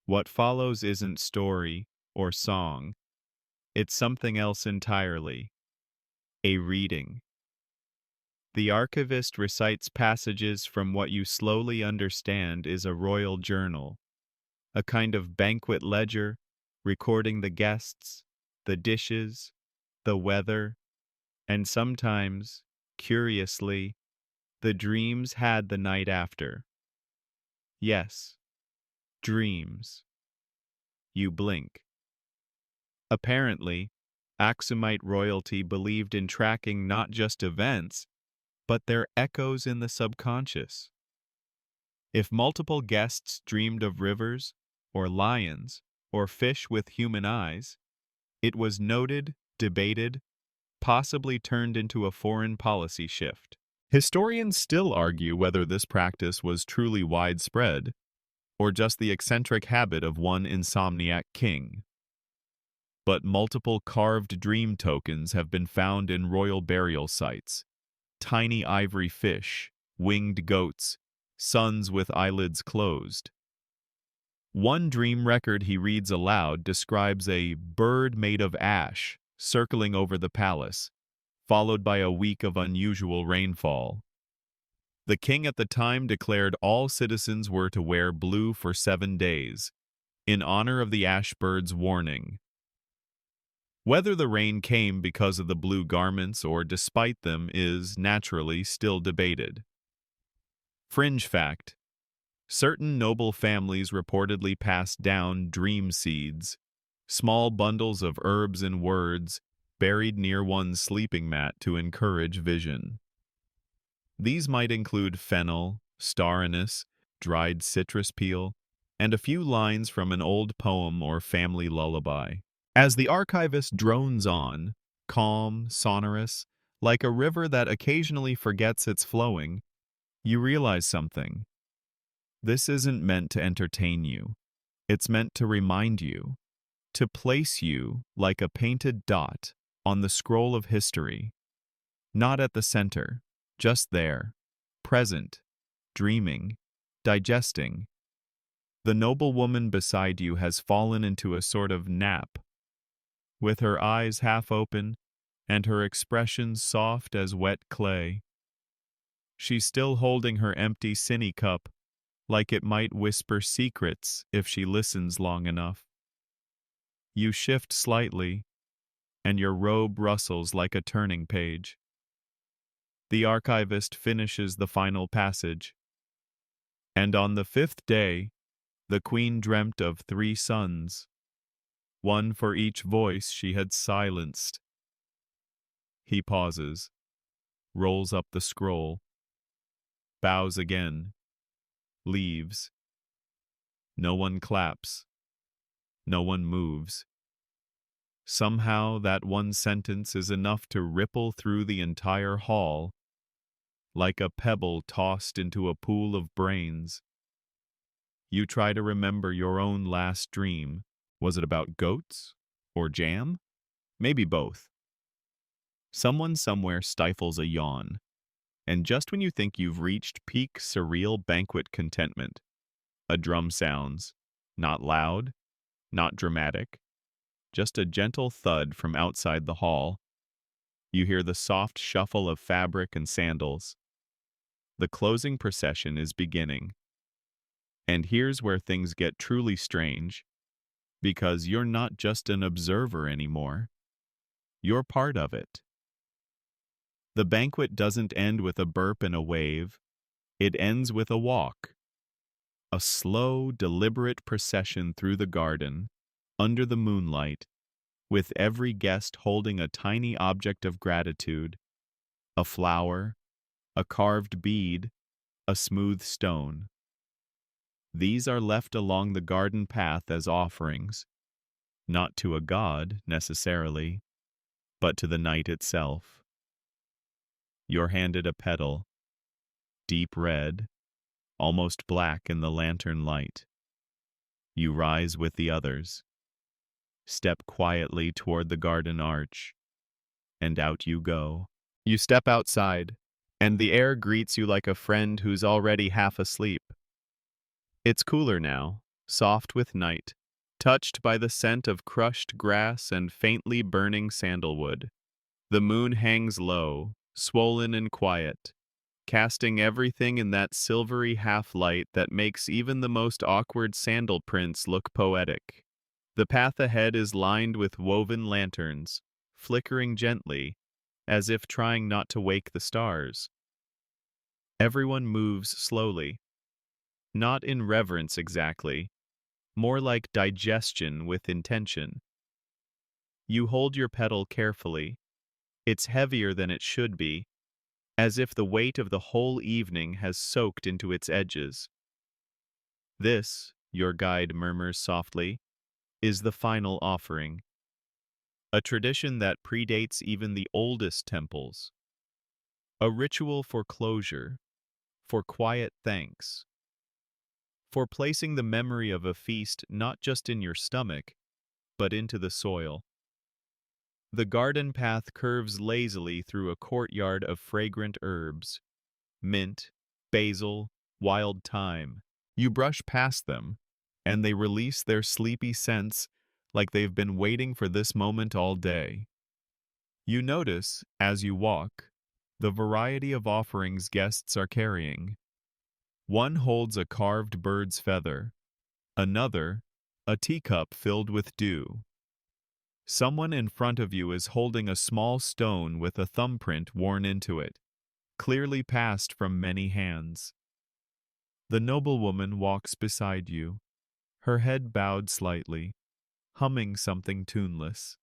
What follows isn't story or song. It's something else entirely. A reading. The archivist recites passages from what you slowly understand is a royal journal, a kind of banquet ledger, recording the guests, the dishes, the weather, and sometimes, curiously, the dreams had the night after. Yes, dreams. You blink. Apparently, Aksumite royalty believed in tracking not just events, but their echoes in the subconscious. If multiple guests dreamed of rivers, or lions, or fish with human eyes, it was noted, debated, possibly turned into a foreign policy shift. Historians still argue whether this practice was truly widespread, or just the eccentric habit of one insomniac king. But multiple carved dream tokens have been found in royal burial sites. Tiny ivory fish, winged goats, suns with eyelids closed. One dream record he reads aloud describes a bird made of ash circling over the palace, followed by a week of unusual rainfall. The king at the time declared all citizens were to wear blue for 7 days, in honor of the ash bird's warning. Whether the rain came because of the blue garments or despite them is, naturally, still debated. Fringe fact: certain noble families reportedly passed down dream seeds, small bundles of herbs and words, buried near one's sleeping mat to encourage vision. These might include fennel, star anise, dried citrus peel, and a few lines from an old poem or family lullaby. As the archivist drones on, calm, sonorous, like a river that occasionally forgets it's flowing, you realize something. This isn't meant to entertain you. It's meant to remind you, to place you like a painted dot on the scroll of history, not at the center, just there, present, dreaming, digesting. The noble woman beside you has fallen into a sort of nap, with her eyes half open and her expression soft as wet clay. She's still holding her empty sinney cup, like it might whisper secrets if she listens long enough. You shift slightly, and your robe rustles like a turning page. The archivist finishes the final passage. And on the 5th day, the queen dreamt of 3 sons, one for each voice she had silenced. He pauses, rolls up the scroll, bows again, leaves. No one claps. No one moves. Somehow that one sentence is enough to ripple through the entire hall, like a pebble tossed into a pool of brains. You try to remember your own last dream. Was it about goats? Or jam? Maybe both. Someone somewhere stifles a yawn, and just when you think you've reached peak surreal banquet contentment, a drum sounds, not loud, not dramatic, just a gentle thud from outside the hall. You hear the soft shuffle of fabric and sandals. The closing procession is beginning. And here's where things get truly strange, because you're not just an observer anymore. You're part of it. The banquet doesn't end with a burp and a wave. It ends with a walk. A slow, deliberate procession through the garden, under the moonlight, with every guest holding a tiny object of gratitude, a flower, a carved bead, a smooth stone. These are left along the garden path as offerings, not to a god, necessarily, but to the night itself. You're handed a petal, deep red, almost black in the lantern light. You rise with the others. Step quietly toward the garden arch, and out you go. You step outside, and the air greets you like a friend who's already half asleep. It's cooler now, soft with night, touched by the scent of crushed grass and faintly burning sandalwood. The moon hangs low, swollen and quiet, casting everything in that silvery half-light that makes even the most awkward sandal prints look poetic. The path ahead is lined with woven lanterns, flickering gently, as if trying not to wake the stars. Everyone moves slowly, not in reverence exactly, more like digestion with intention. You hold your pedal carefully. It's heavier than it should be, as if the weight of the whole evening has soaked into its edges. This, your guide murmurs softly, is the final offering, a tradition that predates even the oldest temples. A ritual for closure, for quiet thanks, for placing the memory of a feast not just in your stomach, but into the soil. The garden path curves lazily through a courtyard of fragrant herbs, mint, basil, wild thyme. You brush past them, and they release their sleepy scents like they've been waiting for this moment all day. You notice, as you walk, the variety of offerings guests are carrying. One holds a carved bird's feather, another, a teacup filled with dew. Someone in front of you is holding a small stone with a thumbprint worn into it, clearly passed from many hands. The noblewoman walks beside you, her head bowed slightly, humming something tuneless.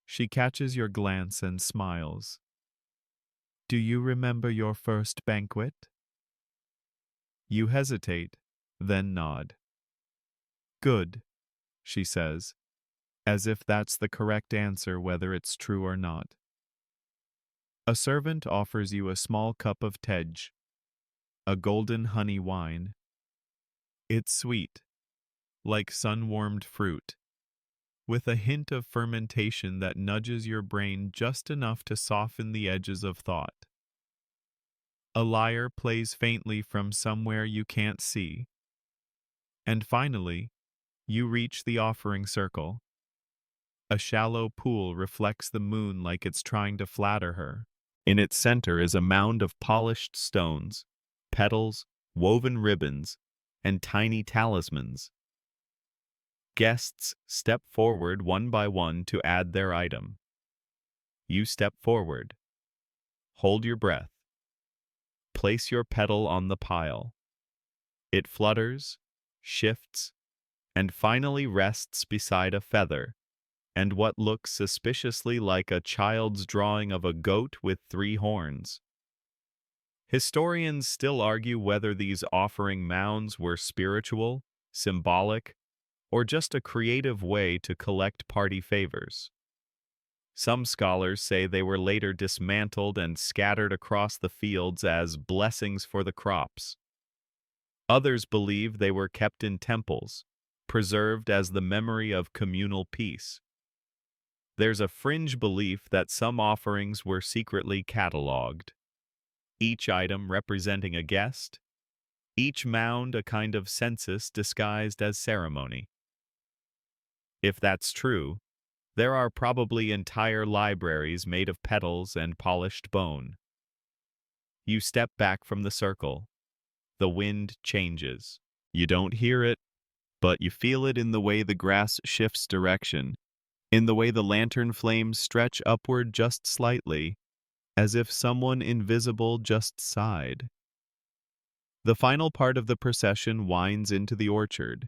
She catches your glance and smiles. Do you remember your first banquet? You hesitate, then nod. Good, she says, as if that's the correct answer whether it's true or not. A servant offers you a small cup of tej, a golden honey wine. It's sweet, like sun-warmed fruit, with a hint of fermentation that nudges your brain just enough to soften the edges of thought. A lyre plays faintly from somewhere you can't see. And finally, you reach the offering circle. A shallow pool reflects the moon like it's trying to flatter her. In its center is a mound of polished stones, petals, woven ribbons, and tiny talismans. Guests step forward one by one to add their item. You step forward. Hold your breath. Place your petal on the pile. It flutters, shifts, and finally rests beside a feather and what looks suspiciously like a child's drawing of a goat with 3 horns. Historians still argue whether these offering mounds were spiritual, symbolic, or just a creative way to collect party favors. Some scholars say they were later dismantled and scattered across the fields as blessings for the crops. Others believe they were kept in temples, preserved as the memory of communal peace. There's a fringe belief that some offerings were secretly catalogued, each item representing a guest, each mound a kind of census disguised as ceremony. If that's true, there are probably entire libraries made of petals and polished bone. You step back from the circle. The wind changes. You don't hear it, but you feel it in the way the grass shifts direction, in the way the lantern flames stretch upward just slightly, as if someone invisible just sighed. The final part of the procession winds into the orchard.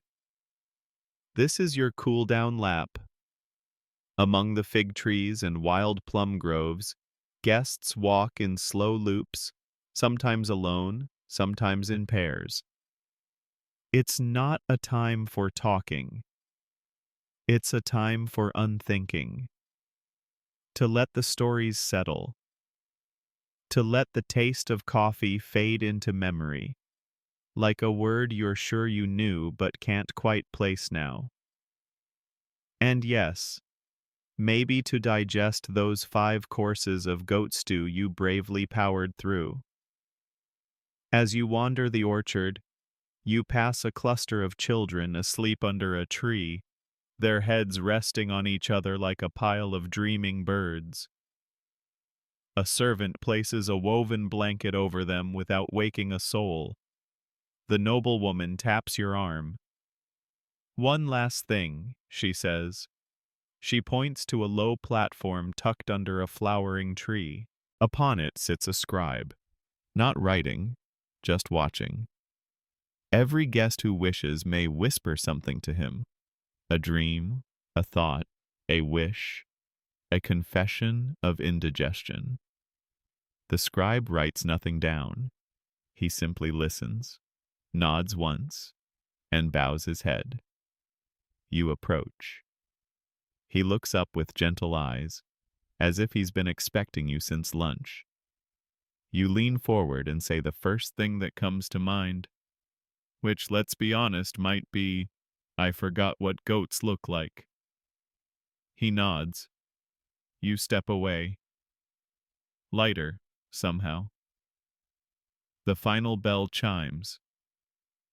This is your cool-down lap. Among the fig trees and wild plum groves, guests walk in slow loops, sometimes alone, sometimes in pairs. It's not a time for talking. It's a time for unthinking. To let the stories settle. To let the taste of coffee fade into memory, like a word you're sure you knew but can't quite place now. And yes, maybe to digest those 5 courses of goat stew you bravely powered through. As you wander the orchard, you pass a cluster of children asleep under a tree, their heads resting on each other like a pile of dreaming birds. A servant places a woven blanket over them without waking a soul. The noblewoman taps your arm. "One last thing," she says. She points to a low platform tucked under a flowering tree. Upon it sits a scribe, not writing, just watching. Every guest who wishes may whisper something to him. A dream, a thought, a wish, a confession of indigestion. The scribe writes nothing down. He simply listens, nods once, and bows his head. You approach. He looks up with gentle eyes, as if he's been expecting you since lunch. You lean forward and say the first thing that comes to mind, which, let's be honest, might be, "I forgot what goats look like." He nods. You step away. Lighter, somehow. The final bell chimes.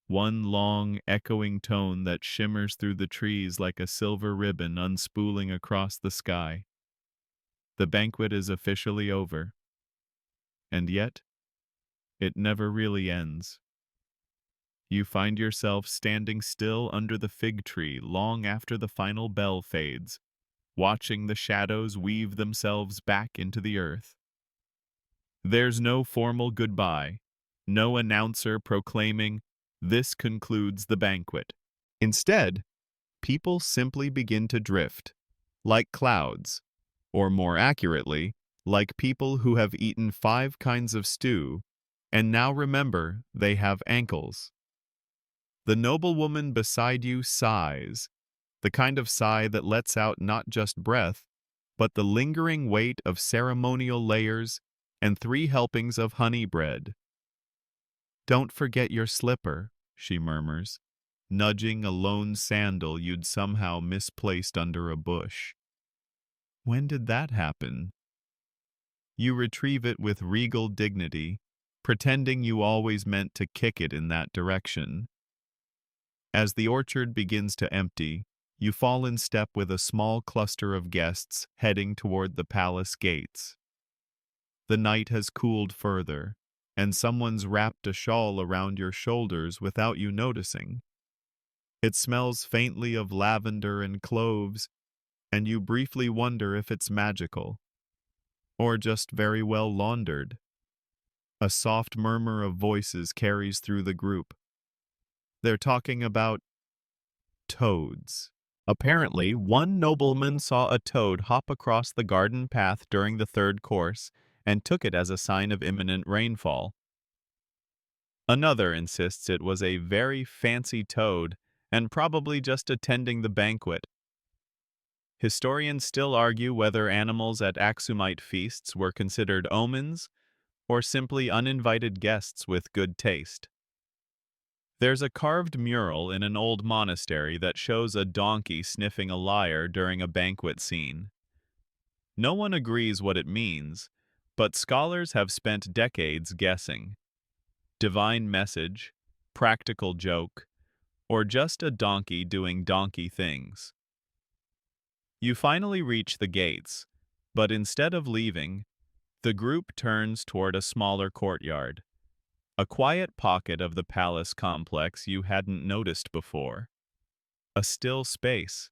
One long, echoing tone that shimmers through the trees like a silver ribbon unspooling across the sky. The banquet is officially over. And yet, it never really ends. You find yourself standing still under the fig tree long after the final bell fades, watching the shadows weave themselves back into the earth. There's no formal goodbye, no announcer proclaiming, "This concludes the banquet." Instead, people simply begin to drift, like clouds, or more accurately, like people who have eaten 5 kinds of stew and now remember they have ankles. The noblewoman beside you sighs, the kind of sigh that lets out not just breath, but the lingering weight of ceremonial layers and 3 helpings of honey bread. "Don't forget your slipper," she murmurs, nudging a lone sandal you'd somehow misplaced under a bush. "When did that happen?" You retrieve it with regal dignity, pretending you always meant to kick it in that direction. As the orchard begins to empty, you fall in step with a small cluster of guests heading toward the palace gates. The night has cooled further, and someone's wrapped a shawl around your shoulders without you noticing. It smells faintly of lavender and cloves, and you briefly wonder if it's magical, or just very well laundered. A soft murmur of voices carries through the group. They're talking about toads. Apparently, one nobleman saw a toad hop across the garden path during the 3rd course and took it as a sign of imminent rainfall. Another insists it was a very fancy toad and probably just attending the banquet. Historians still argue whether animals at Aksumite feasts were considered omens or simply uninvited guests with good taste. There's a carved mural in an old monastery that shows a donkey sniffing a lyre during a banquet scene. No one agrees what it means, but scholars have spent decades guessing. Divine message, practical joke, or just a donkey doing donkey things. You finally reach the gates, but instead of leaving, the group turns toward a smaller courtyard, a quiet pocket of the palace complex you hadn't noticed before. A still space,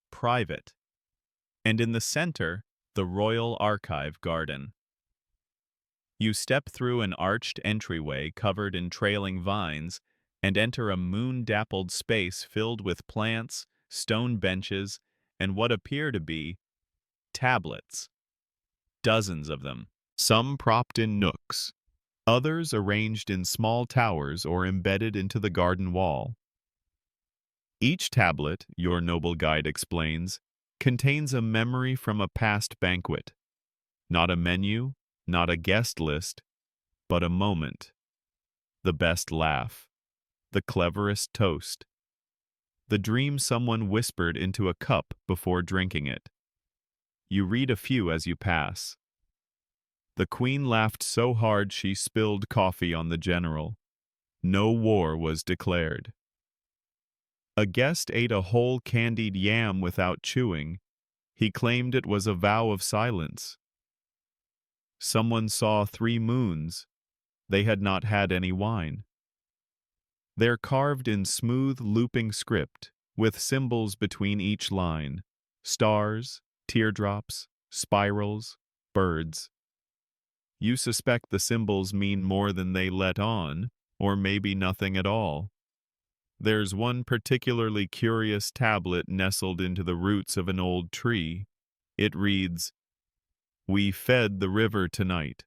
private, and in the center, the Royal Archive Garden. You step through an arched entryway covered in trailing vines and enter a moon-dappled space filled with plants, stone benches, and what appear to be tablets. Dozens of them, some propped in nooks, others arranged in small towers or embedded into the garden wall. Each tablet, your noble guide explains, contains a memory from a past banquet. Not a menu, not a guest list, but a moment. The best laugh, the cleverest toast, The dream someone whispered into a cup before drinking it. You read a few as you pass. The queen laughed so hard she spilled coffee on the general. No war was declared. A guest ate a whole candied yam without chewing. He claimed it was a vow of silence. Someone saw 3 moons. They had not had any wine. They're carved in smooth, looping script, with symbols between each line. Stars, teardrops, spirals, birds. You suspect the symbols mean more than they let on, or maybe nothing at all. There's one particularly curious tablet nestled into the roots of an old tree. It reads, "We fed the river tonight."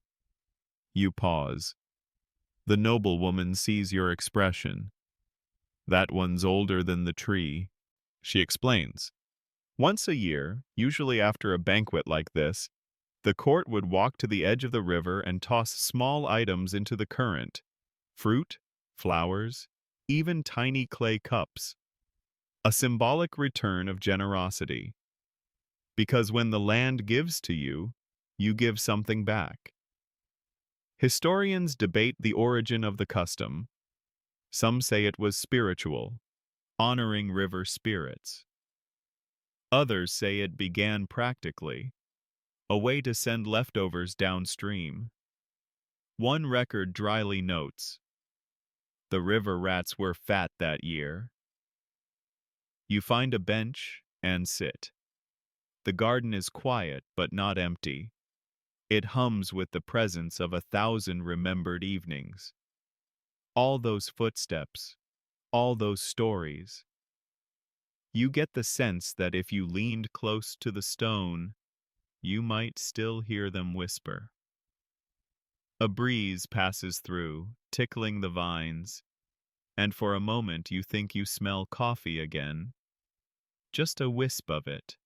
You pause. The noblewoman sees your expression. That one's older than the tree. She explains. Once a year, usually after a banquet like this, the court would walk to the edge of the river and toss small items into the current. Fruit, flowers, even tiny clay cups. A symbolic return of generosity. Because when the land gives to you, you give something back. Historians debate the origin of the custom. Some say it was spiritual, honoring river spirits. Others say it began practically, a way to send leftovers downstream. One record dryly notes, "The river rats were fat that year." You find a bench and sit. The garden is quiet but not empty. It hums with the presence of 1,000 remembered evenings. All those footsteps, all those stories. You get the sense that if you leaned close to the stone, you might still hear them whisper. A breeze passes through, tickling the vines, and for a moment you think you smell coffee again. Just a wisp of it,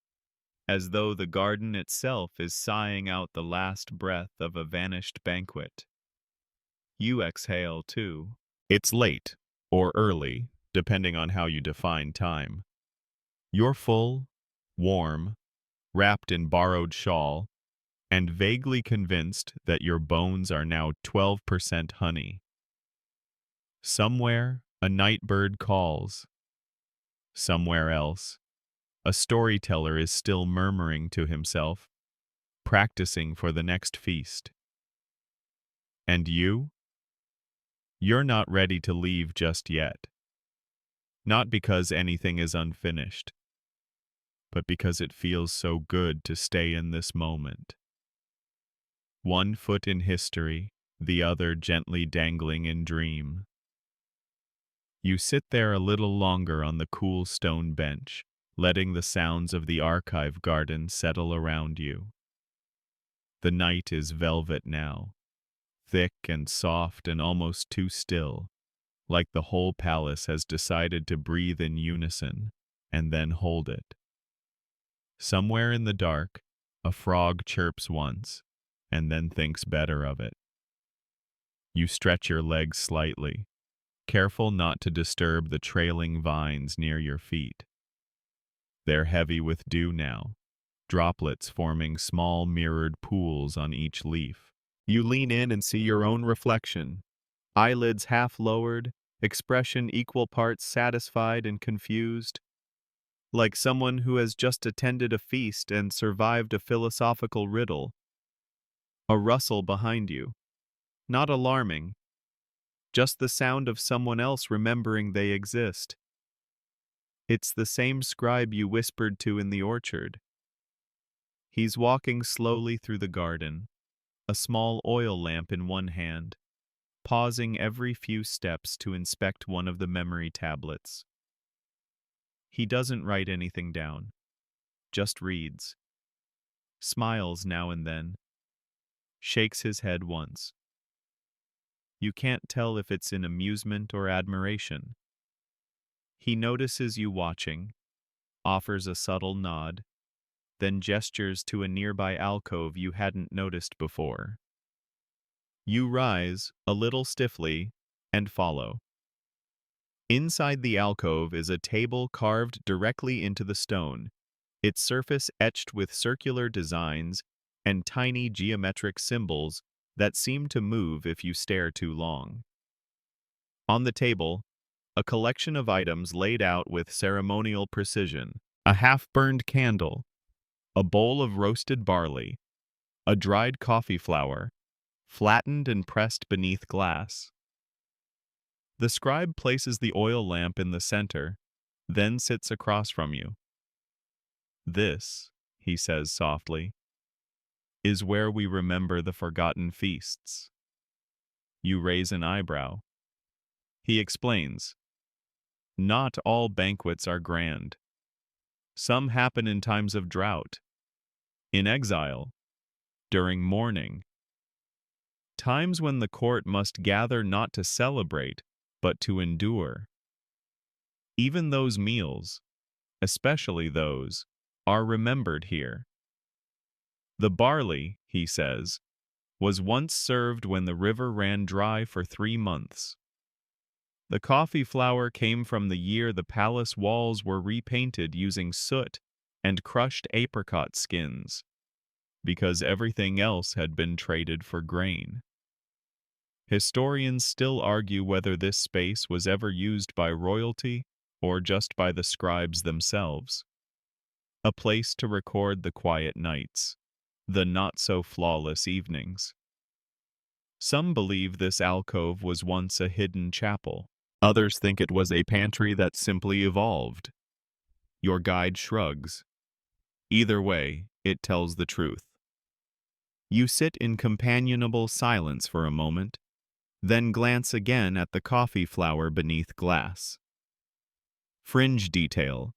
as though the garden itself is sighing out the last breath of a vanished banquet. You exhale too. It's late, or early, depending on how you define time. You're full, warm, wrapped in borrowed shawl, and vaguely convinced that your bones are now 12% honey. Somewhere, a night bird calls. Somewhere else, a storyteller is still murmuring to himself, practicing for the next feast. And you? You're not ready to leave just yet. Not because anything is unfinished, but because it feels so good to stay in this moment. One foot in history, the other gently dangling in dream. You sit there a little longer on the cool stone bench, letting the sounds of the archive garden settle around you. The night is velvet now, thick and soft and almost too still, like the whole palace has decided to breathe in unison and then hold it. Somewhere in the dark, a frog chirps once, and then thinks better of it. You stretch your legs slightly, careful not to disturb the trailing vines near your feet. They're heavy with dew now, droplets forming small mirrored pools on each leaf. You lean in and see your own reflection, eyelids half lowered, expression equal parts satisfied and confused, like someone who has just attended a feast and survived a philosophical riddle. A rustle behind you. Not alarming. Just the sound of someone else remembering they exist. It's the same scribe you whispered to in the orchard. He's walking slowly through the garden, a small oil lamp in one hand, pausing every few steps to inspect one of the memory tablets. He doesn't write anything down, just reads. Smiles now and then. Shakes his head once. You can't tell if it's in amusement or admiration. He notices you watching, offers a subtle nod, then gestures to a nearby alcove you hadn't noticed before. You rise, a little stiffly, and follow. Inside the alcove is a table carved directly into the stone, its surface etched with circular designs and tiny geometric symbols that seem to move if you stare too long. On the table, a collection of items laid out with ceremonial precision: a half-burned candle, a bowl of roasted barley, a dried coffee flower, flattened and pressed beneath glass. The scribe places the oil lamp in the center, then sits across from you. "This," he says softly, "is where we remember the forgotten feasts." You raise an eyebrow. He explains, "Not all banquets are grand. Some happen in times of drought, in exile, during mourning, times when the court must gather not to celebrate, but to endure. Even those meals, especially those, are remembered here. The barley," he says, "was once served when the river ran dry for 3 months. The coffee flower came from the year the palace walls were repainted using soot and crushed apricot skins, because everything else had been traded for grain." Historians still argue whether this space was ever used by royalty or just by the scribes themselves. A place to record the quiet nights, the not-so-flawless evenings. Some believe this alcove was once a hidden chapel. Others think it was a pantry that simply evolved. Your guide shrugs. Either way, it tells the truth. You sit in companionable silence for a moment, then glance again at the coffee flower beneath glass. Fringe detail.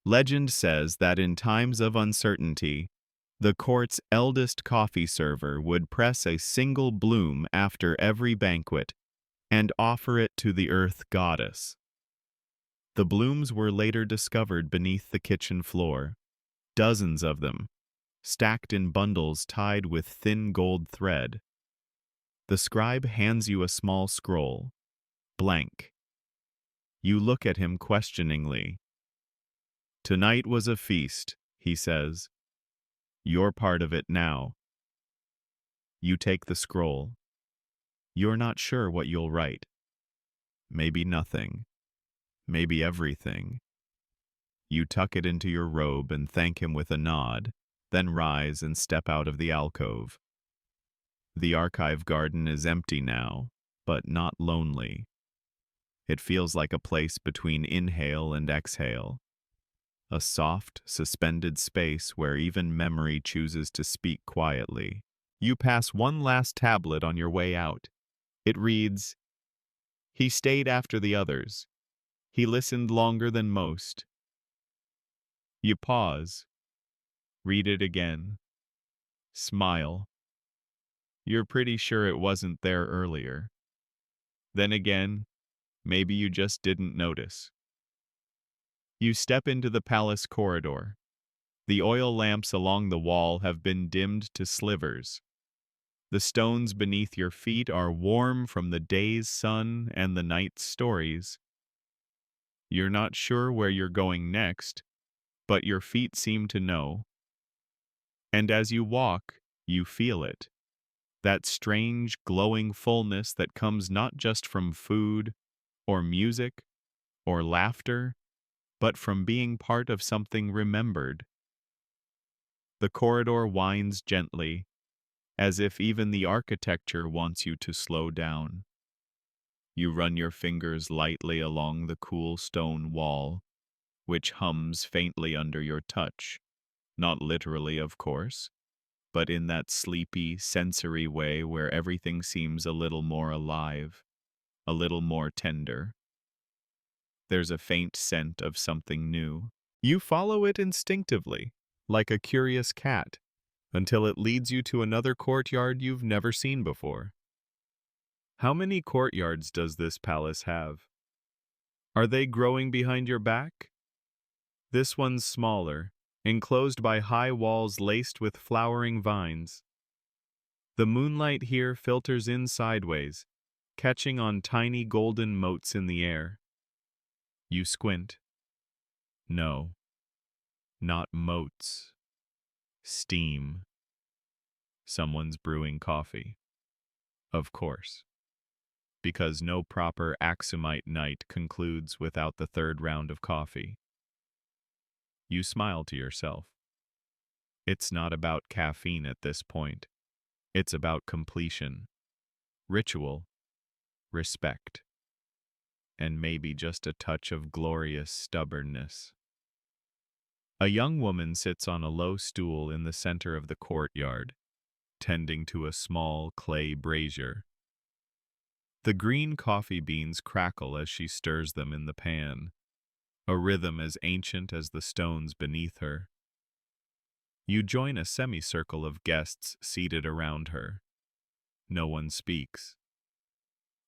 Legend says that in times of uncertainty, the court's eldest coffee server would press a single bloom after every banquet and offer it to the earth goddess. The blooms were later discovered beneath the kitchen floor, dozens of them, stacked in bundles tied with thin gold thread. The scribe hands you a small scroll, blank. You look at him questioningly. "Tonight was a feast," he says. "You're part of it now." You take the scroll. You're not sure what you'll write. Maybe nothing. Maybe everything. You tuck it into your robe and thank him with a nod, then rise and step out of the alcove. The archive garden is empty now, but not lonely. It feels like a place between inhale and exhale. A soft, suspended space where even memory chooses to speak quietly. You pass one last tablet on your way out. It reads, "He stayed after the others. He listened longer than most." You pause. Read it again. Smile. You're pretty sure it wasn't there earlier. Then again, maybe you just didn't notice. You step into the palace corridor. The oil lamps along the wall have been dimmed to slivers. The stones beneath your feet are warm from the day's sun and the night's stories. You're not sure where you're going next, but your feet seem to know. And as you walk, you feel it. That strange, glowing fullness that comes not just from food, or music, or laughter, but from being part of something remembered. The corridor winds gently, as if even the architecture wants you to slow down. You run your fingers lightly along the cool stone wall, which hums faintly under your touch. Not literally, of course, but in that sleepy, sensory way where everything seems a little more alive, a little more tender. There's a faint scent of something new. You follow it instinctively, like a curious cat, until it leads you to another courtyard you've never seen before. How many courtyards does this palace have? Are they growing behind your back? This one's smaller, enclosed by high walls laced with flowering vines. The moonlight here filters in sideways, catching on tiny golden motes in the air. You squint. No, not motes. Steam. Someone's brewing coffee. Of course. Because no proper Aksumite night concludes without the third round of coffee. You smile to yourself. It's not about caffeine at this point. It's about completion, ritual, respect, and maybe just a touch of glorious stubbornness. A young woman sits on a low stool in the center of the courtyard, tending to a small clay brazier. The green coffee beans crackle as she stirs them in the pan, a rhythm as ancient as the stones beneath her. You join a semicircle of guests seated around her. No one speaks.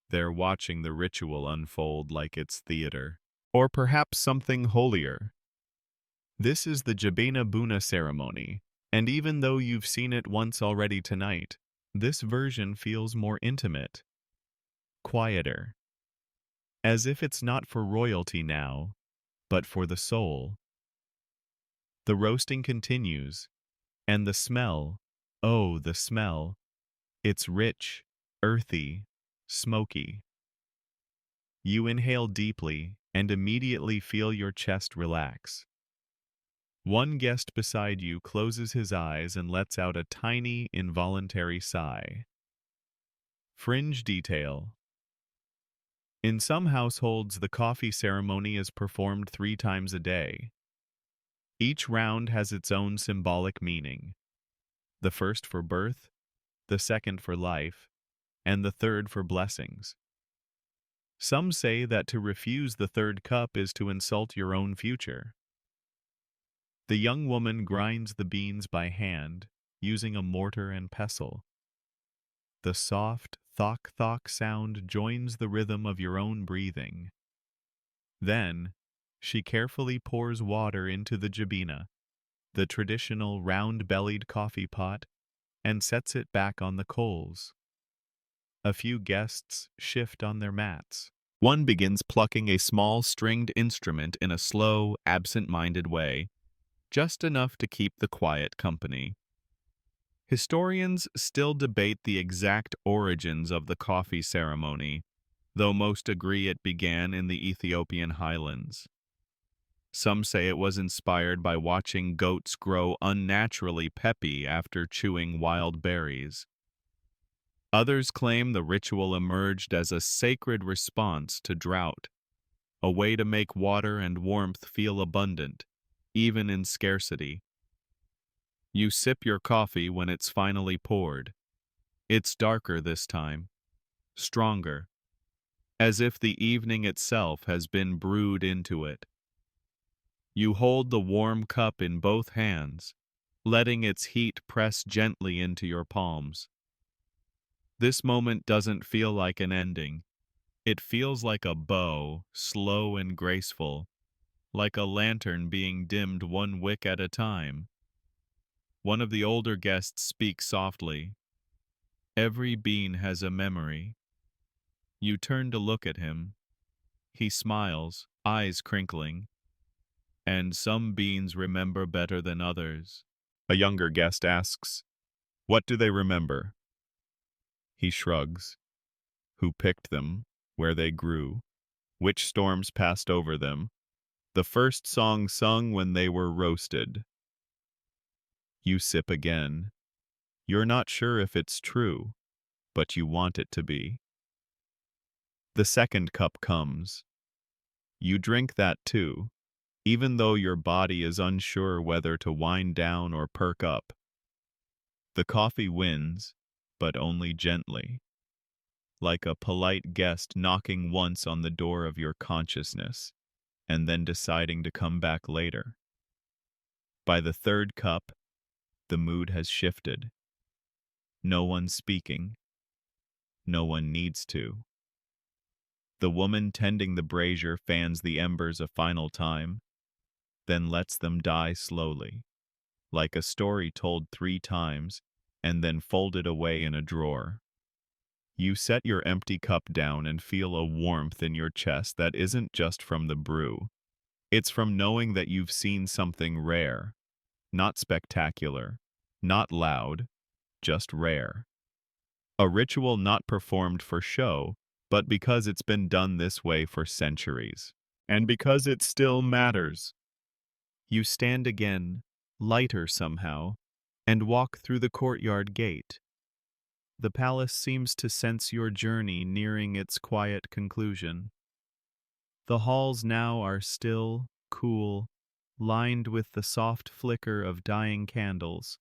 They're watching the ritual unfold like it's theater, or perhaps something holier. This is the Jabena Buna ceremony, and even though you've seen it once already tonight, this version feels more intimate, quieter, as if it's not for royalty now, but for the soul. The roasting continues, and the smell, oh, the smell, it's rich, earthy, smoky. You inhale deeply and immediately feel your chest relax. One guest beside you closes his eyes and lets out a tiny, involuntary sigh. Fringe detail. In some households, the coffee ceremony is performed 3 times a day. Each round has its own symbolic meaning. The first for birth, the second for life, and the third for blessings. Some say that to refuse the third cup is to insult your own future. The young woman grinds the beans by hand, using a mortar and pestle. The soft thok-thok sound joins the rhythm of your own breathing. Then, she carefully pours water into the jabina, the traditional round-bellied coffee pot, and sets it back on the coals. A few guests shift on their mats. One begins plucking a small stringed instrument in a slow, absent-minded way, just enough to keep the quiet company. Historians still debate the exact origins of the coffee ceremony, though most agree it began in the Ethiopian highlands. Some say it was inspired by watching goats grow unnaturally peppy after chewing wild berries. Others claim the ritual emerged as a sacred response to drought, a way to make water and warmth feel abundant, even in scarcity. You sip your coffee when it's finally poured. It's darker this time, stronger, as if the evening itself has been brewed into it. You hold the warm cup in both hands, letting its heat press gently into your palms. This moment doesn't feel like an ending. It feels like a bow, slow and graceful, like a lantern being dimmed one wick at a time. One of the older guests speaks softly. Every bean has a memory. You turn to look at him. He smiles, eyes crinkling. And some beans remember better than others. A younger guest asks, "What do they remember?" He shrugs. Who picked them, where they grew, which storms passed over them, the first song sung when they were roasted. You sip again. You're not sure if it's true, but you want it to be. The second cup comes. You drink that too, even though your body is unsure whether to wind down or perk up. The coffee wins, but only gently, like a polite guest knocking once on the door of your consciousness, and then deciding to come back later. By the third cup, the mood has shifted. No one's speaking. No one needs to. The woman tending the brazier fans the embers a final time, then lets them die slowly, like a story told 3 times and then folded away in a drawer. You set your empty cup down and feel a warmth in your chest that isn't just from the brew. It's from knowing that you've seen something rare, not spectacular, not loud, just rare. A ritual not performed for show, but because it's been done this way for centuries. And because it still matters. You stand again, lighter somehow, and walk through the courtyard gate. The palace seems to sense your journey nearing its quiet conclusion. The halls now are still, cool, lined with the soft flicker of dying candles.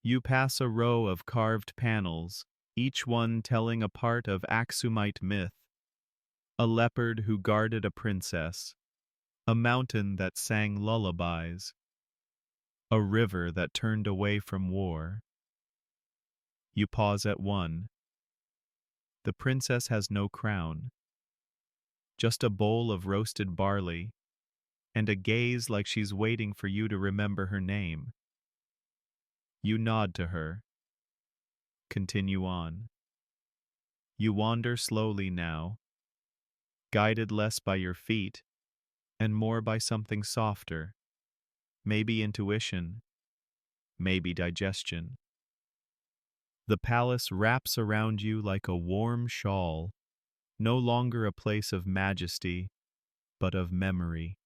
You pass a row of carved panels, each one telling a part of Aksumite myth. A leopard who guarded a princess, a mountain that sang lullabies, a river that turned away from war. You pause at one. The princess has no crown, just a bowl of roasted barley, and a gaze like she's waiting for you to remember her name. You nod to her. Continue on. You wander slowly now, guided less by your feet and more by something softer, maybe intuition, maybe digestion. The palace wraps around you like a warm shawl, no longer a place of majesty, but of memory.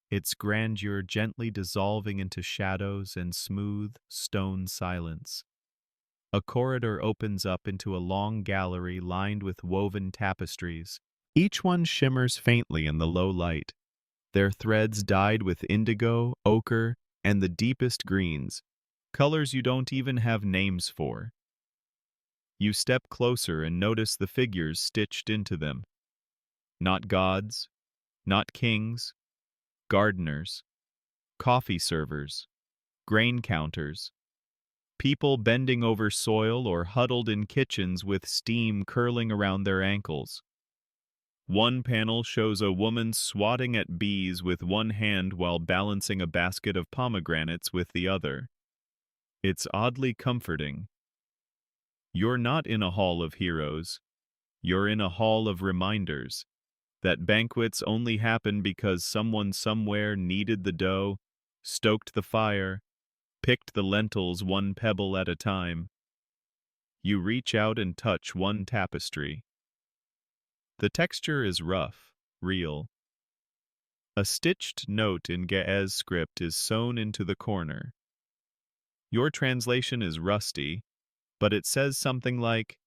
Its grandeur gently dissolving into shadows and smooth, stone silence. A corridor opens up into a long gallery lined with woven tapestries. Each one shimmers faintly in the low light, their threads dyed with indigo, ochre, and the deepest greens, colors you don't even have names for. You step closer and notice the figures stitched into them. Not gods, not kings, gardeners, coffee servers, grain counters, people bending over soil or huddled in kitchens with steam curling around their ankles. One panel shows a woman swatting at bees with one hand while balancing a basket of pomegranates with the other. It's oddly comforting. You're not in a hall of heroes. You're in a hall of reminders that banquets only happen because someone somewhere kneaded the dough, stoked the fire, picked the lentils one pebble at a time. You reach out and touch one tapestry. The texture is rough, real. A stitched note in Ge'ez script is sewn into the corner. Your translation is rusty, but it says something like,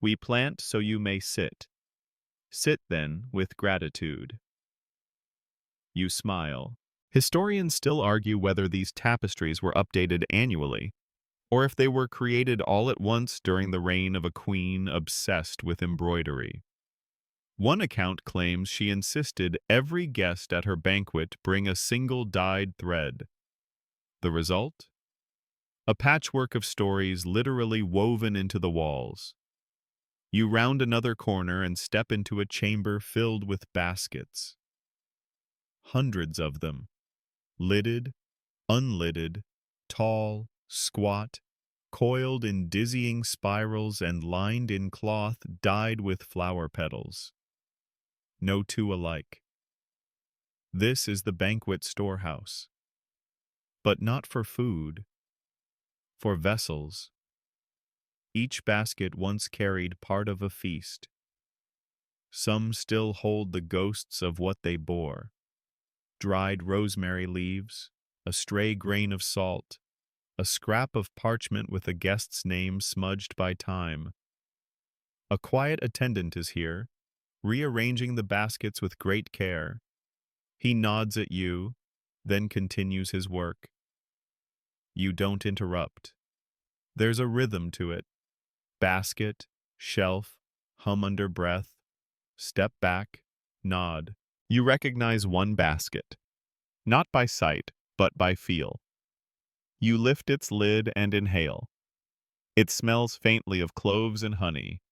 "We plant so you may sit. Sit then with gratitude." You smile. Historians still argue whether these tapestries were updated annually, or if they were created all at once during the reign of a queen obsessed with embroidery. One account claims she insisted every guest at her banquet bring a single dyed thread. The result? A patchwork of stories literally woven into the walls. You round another corner and step into a chamber filled with baskets. Hundreds of them. Lidded, unlidded, tall, squat, coiled in dizzying spirals and lined in cloth dyed with flower petals. No two alike. This is the banquet storehouse. But not for food, for vessels. Each basket once carried part of a feast. Some still hold the ghosts of what they bore. Dried rosemary leaves, a stray grain of salt, a scrap of parchment with a guest's name smudged by time. A quiet attendant is here, rearranging the baskets with great care. He nods at you, then continues his work. You don't interrupt. There's a rhythm to it. Basket, shelf, hum under breath, step back, nod. You recognize one basket, not by sight, but by feel. You lift its lid and inhale. It smells faintly of cloves and honey,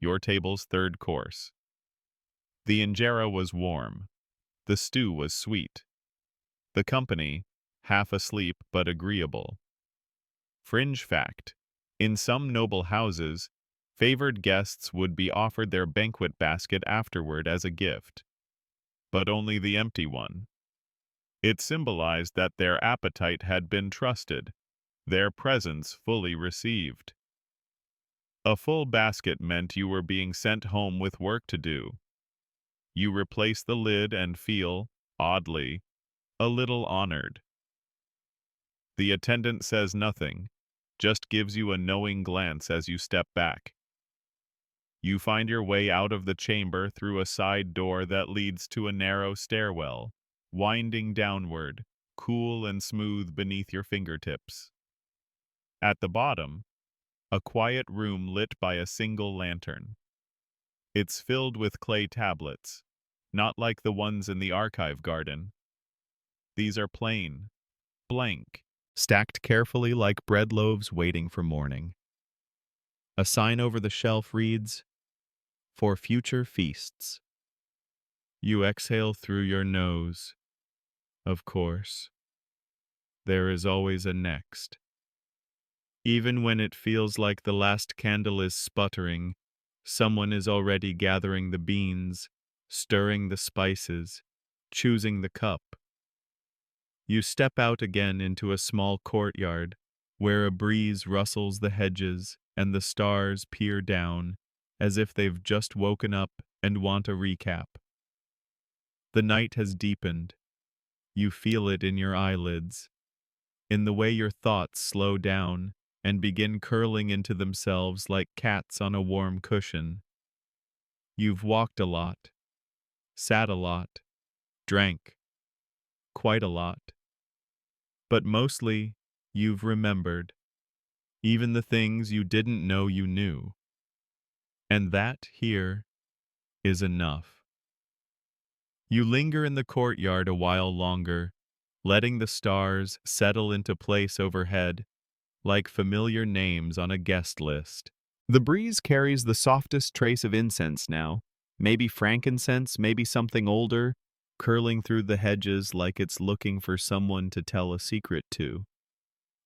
your table's third course. The injera was warm. The stew was sweet. The company, half asleep but agreeable. Fringe fact: in some noble houses, Favored guests would be offered their banquet basket afterward as a gift, but only the empty one. It symbolized that their appetite had been trusted, their presence fully received. A full basket meant you were being sent home with work to do. You replace the lid and feel, oddly, a little honored. The attendant says nothing, just gives you a knowing glance as you step back. You find your way out of the chamber through a side door that leads to a narrow stairwell, winding downward, cool and smooth beneath your fingertips. At the bottom, a quiet room lit by a single lantern. It's filled with clay tablets, not like the ones in the archive garden. These are plain, blank, stacked carefully like bread loaves waiting for morning. A sign over the shelf reads, "For future feasts." You exhale through your nose. Of course. There is always a next. Even when it feels like the last candle is sputtering, someone is already gathering the beans, stirring the spices, choosing the cup. You step out again into a small courtyard, where a breeze rustles the hedges and the stars peer down, as if they've just woken up and want a recap. The night has deepened. You feel it in your eyelids, in the way your thoughts slow down and begin curling into themselves like cats on a warm cushion. You've walked a lot, sat a lot, drank, quite a lot. But mostly, you've remembered, even the things you didn't know you knew. And that, here, is enough. You linger in the courtyard a while longer, letting the stars settle into place overhead, like familiar names on a guest list. The breeze carries the softest trace of incense now, maybe frankincense, maybe something older, curling through the hedges like it's looking for someone to tell a secret to.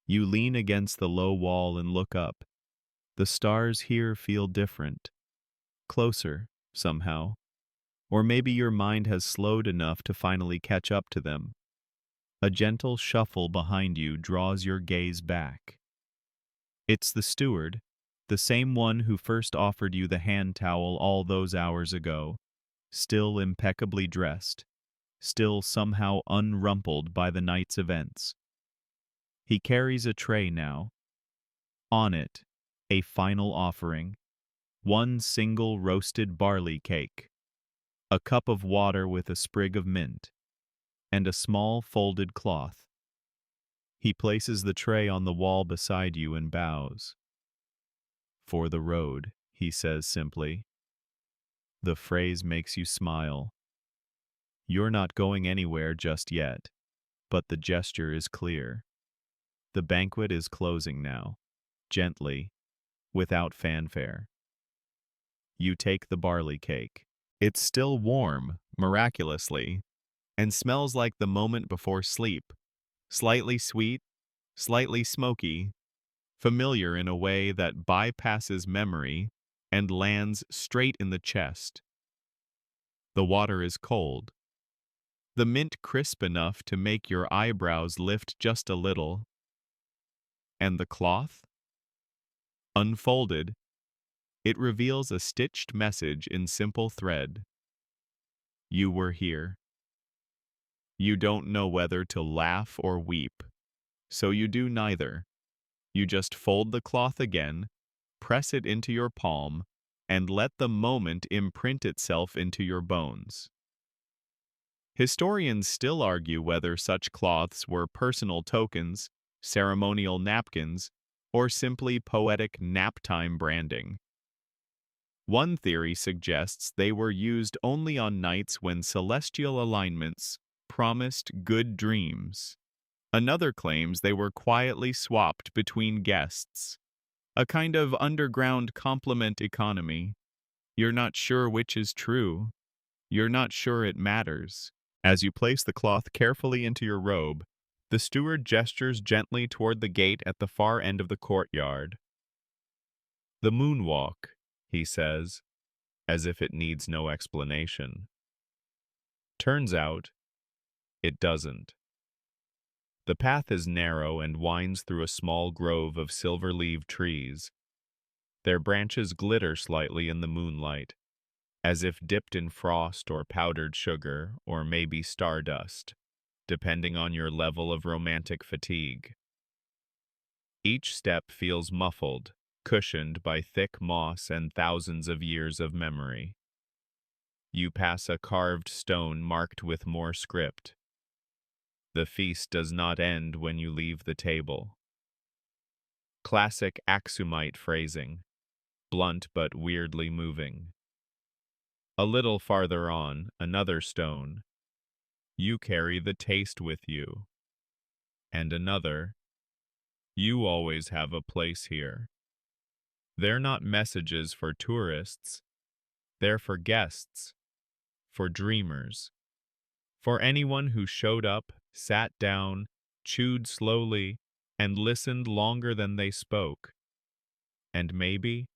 You lean against the low wall and look up. The stars here feel different, closer, somehow. Or maybe your mind has slowed enough to finally catch up to them. A gentle shuffle behind you draws your gaze back. It's the steward, the same one who first offered you the hand towel all those hours ago, still impeccably dressed, still somehow unrumpled by the night's events. He carries a tray now. On it, a final offering, one single roasted barley cake, a cup of water with a sprig of mint, and a small folded cloth. He places the tray on the wall beside you and bows. "For the road," he says simply. The phrase makes you smile. You're not going anywhere just yet, but the gesture is clear. The banquet is closing now, gently, without fanfare. You take the barley cake. It's still warm, miraculously, and smells like the moment before sleep, slightly sweet, slightly smoky, familiar in a way that bypasses memory and lands straight in the chest. The water is cold. The mint crisp enough to make your eyebrows lift just a little. And the cloth? Unfolded, it reveals a stitched message in simple thread. You were here. You don't know whether to laugh or weep, so you do neither. You just fold the cloth again, press it into your palm, and let the moment imprint itself into your bones. Historians still argue whether such cloths were personal tokens, ceremonial napkins, or simply poetic naptime branding. One theory suggests they were used only on nights when celestial alignments promised good dreams. Another claims they were quietly swapped between guests, a kind of underground compliment economy. You're not sure which is true. You're not sure it matters. As you place the cloth carefully into your robe, the steward gestures gently toward the gate at the far end of the courtyard. The moonwalk, he says, as if it needs no explanation. Turns out, it doesn't. The path is narrow and winds through a small grove of silver-leaved trees. Their branches glitter slightly in the moonlight, as if dipped in frost or powdered sugar or maybe stardust, depending on your level of romantic fatigue. Each step feels muffled, cushioned by thick moss and thousands of years of memory. You pass a carved stone marked with more script. The feast does not end when you leave the table. Classic Aksumite phrasing, blunt but weirdly moving. A little farther on, another stone. You carry the taste with you. And another. You always have a place here. They're not messages for tourists. They're for guests, for dreamers, for anyone who showed up, sat down, chewed slowly, and listened longer than they spoke. And maybe,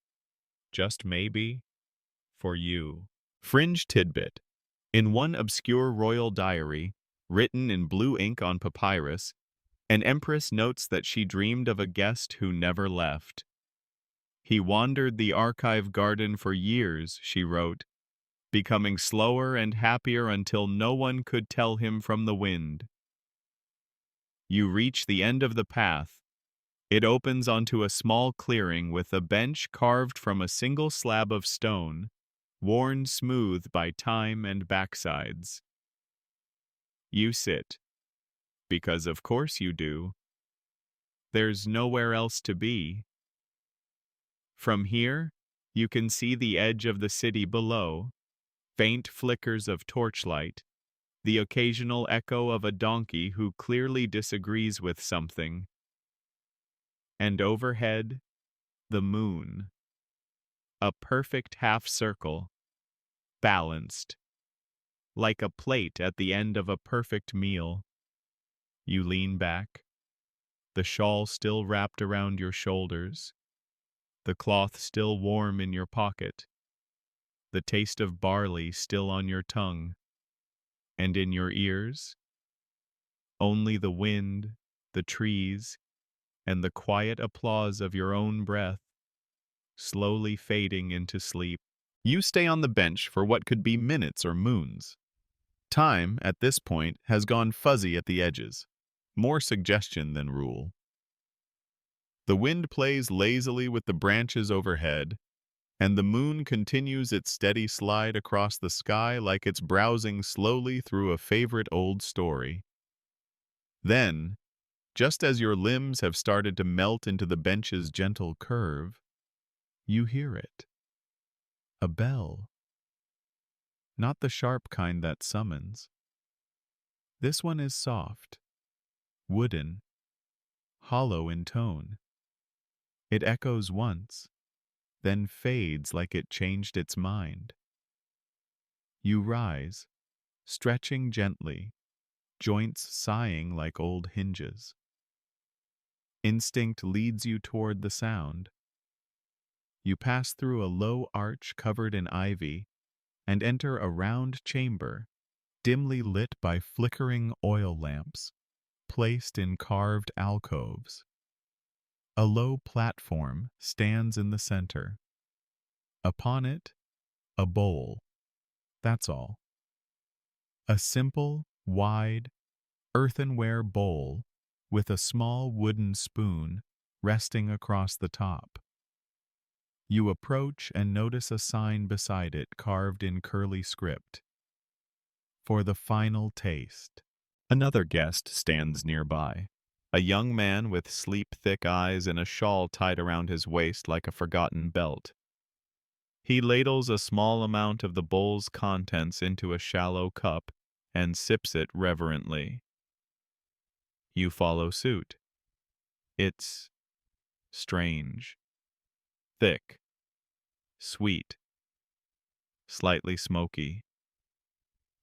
just maybe, for you. Fringe tidbit. In one obscure royal diary, written in blue ink on papyrus, an empress notes that she dreamed of a guest who never left. He wandered the archive garden for years, she wrote, becoming slower and happier until no one could tell him from the wind. You reach the end of the path. It opens onto a small clearing with a bench carved from a single slab of stone, worn smooth by time and backsides. You sit, because of course you do. There's nowhere else to be. From here, you can see the edge of the city below, faint flickers of torchlight, the occasional echo of a donkey who clearly disagrees with something. And overhead, the moon. A perfect half circle, balanced, like a plate at the end of a perfect meal. You lean back, the shawl still wrapped around your shoulders, the cloth still warm in your pocket, the taste of barley still on your tongue, and in your ears, only the wind, the trees, and the quiet applause of your own breath, slowly fading into sleep. You stay on the bench for what could be minutes or moons. Time, at this point, has gone fuzzy at the edges, more suggestion than rule. The wind plays lazily with the branches overhead, and the moon continues its steady slide across the sky like it's browsing slowly through a favorite old story. Then, just as your limbs have started to melt into the bench's gentle curve, you hear it. A bell. Not the sharp kind that summons. This one is soft, wooden, hollow in tone. It echoes once, then fades like it changed its mind. You rise, stretching gently, joints sighing like old hinges. Instinct leads you toward the sound. You pass through a low arch covered in ivy and enter a round chamber, dimly lit by flickering oil lamps, placed in carved alcoves. A low platform stands in the center. Upon it, a bowl. That's all. A simple, wide, earthenware bowl with a small wooden spoon resting across the top. You approach and notice a sign beside it carved in curly script. For the final taste. Another guest stands nearby. A young man with sleep-thick eyes and a shawl tied around his waist like a forgotten belt. He ladles a small amount of the bowl's contents into a shallow cup and sips it reverently. You follow suit. It's strange, thick, sweet, slightly smoky.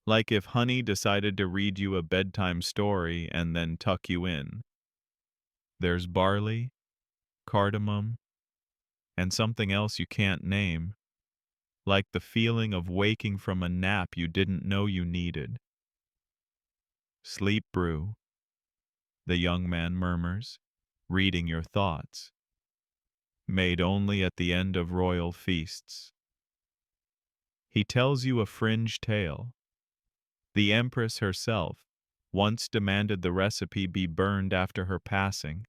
Like if honey decided to read you a bedtime story and then tuck you in. There's barley, cardamom, and something else you can't name. like the feeling of waking from a nap you didn't know you needed. Sleep brew, the young man murmurs, reading your thoughts. Made only at the end of royal feasts. He tells you a fringe tale. The empress herself once demanded the recipe be burned after her passing,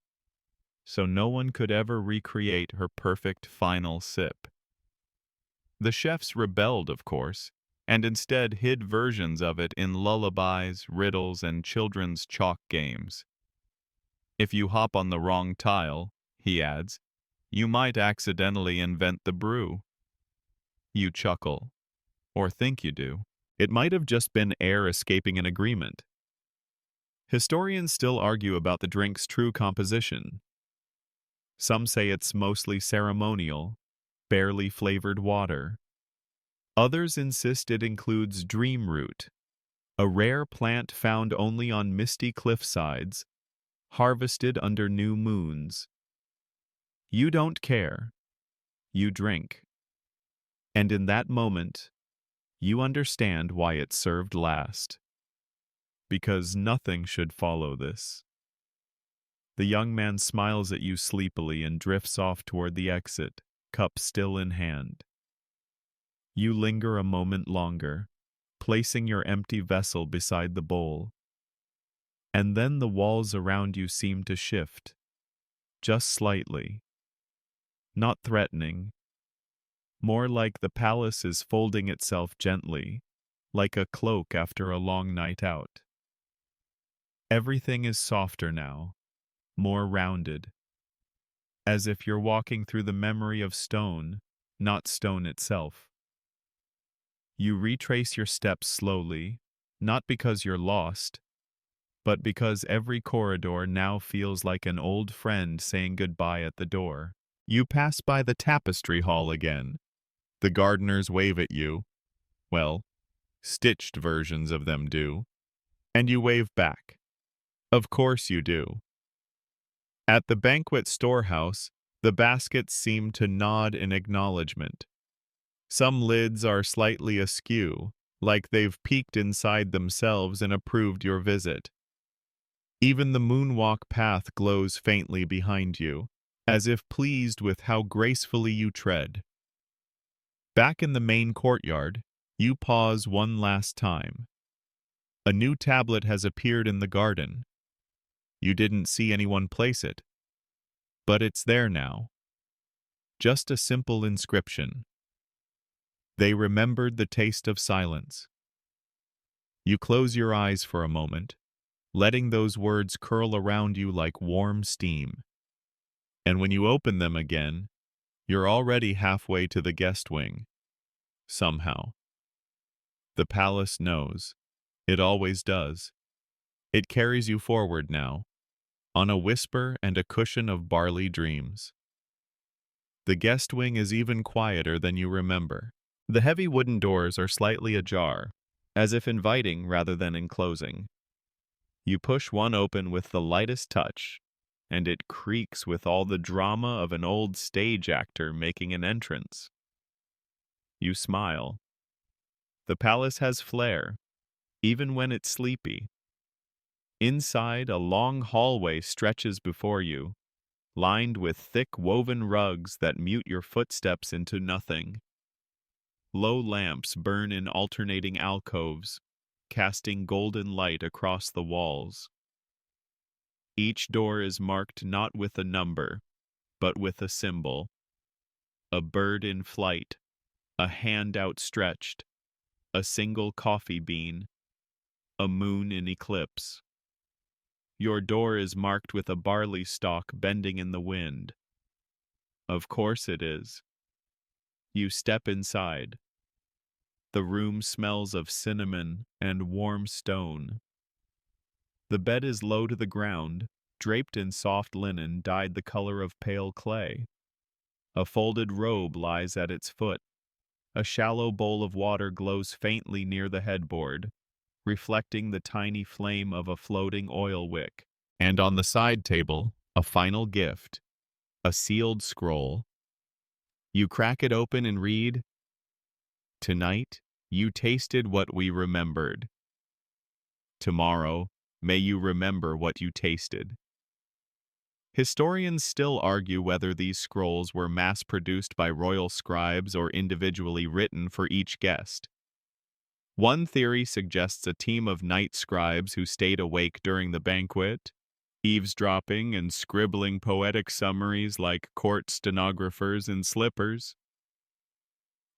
so no one could ever recreate her perfect final sip. The chefs rebelled, of course, and instead hid versions of it in lullabies, riddles, and children's chalk games. If you hop on the wrong tile, he adds, you might accidentally invent the brew. You chuckle, or think you do. It might have just been air escaping an agreement. Historians still argue about the drink's true composition. Some say it's mostly ceremonial, barely flavored water. Others insist it includes dream root, a rare plant found only on misty cliffsides, harvested under new moons. You don't care. You drink. And in that moment, you understand why it served last. Because nothing should follow this. The young man smiles at you sleepily and drifts off toward the exit, cup still in hand. You linger a moment longer, placing your empty vessel beside the bowl. And then the walls around you seem to shift, just slightly. Not threatening, more like the palace is folding itself gently, like a cloak after a long night out. Everything is softer now, more rounded, as if you're walking through the memory of stone, not stone itself. You retrace your steps slowly, not because you're lost, but because every corridor now feels like an old friend saying goodbye at the door. You pass by the tapestry hall again. The gardeners wave at you. Well, stitched versions of them do. And you wave back. Of course you do. At the banquet storehouse, the baskets seem to nod in acknowledgement. Some lids are slightly askew, like they've peeked inside themselves and approved your visit. Even the moonwalk path glows faintly behind you, as if pleased with how gracefully you tread. Back in the main courtyard, you pause one last time. A new tablet has appeared in the garden. You didn't see anyone place it, but it's there now. Just a simple inscription. They remembered the taste of silence. You close your eyes for a moment, letting those words curl around you like warm steam. And when you open them again, you're already halfway to the guest wing. Somehow. The palace knows. It always does. It carries you forward now, on a whisper and a cushion of barley dreams. The guest wing is even quieter than you remember. The heavy wooden doors are slightly ajar, as if inviting rather than enclosing. You push one open with the lightest touch, and it creaks with all the drama of an old stage actor making an entrance. You smile. The palace has flair, even when it's sleepy. Inside, a long hallway stretches before you, lined with thick woven rugs that mute your footsteps into nothing. Low lamps burn in alternating alcoves, casting golden light across the walls. Each door is marked not with a number, but with a symbol. A bird in flight, a hand outstretched, a single coffee bean, a moon in eclipse. Your door is marked with a barley stalk bending in the wind. Of course it is. You step inside. The room smells of cinnamon and warm stone. The bed is low to the ground, draped in soft linen dyed the color of pale clay. A folded robe lies at its foot. A shallow bowl of water glows faintly near the headboard, reflecting the tiny flame of a floating oil wick. And on the side table, a final gift, a sealed scroll. You crack it open and read, Tonight, you tasted what we remembered. Tomorrow, may you remember what you tasted. Historians still argue whether these scrolls were mass-produced by royal scribes or individually written for each guest. One theory suggests a team of night scribes who stayed awake during the banquet, eavesdropping and scribbling poetic summaries like court stenographers in slippers.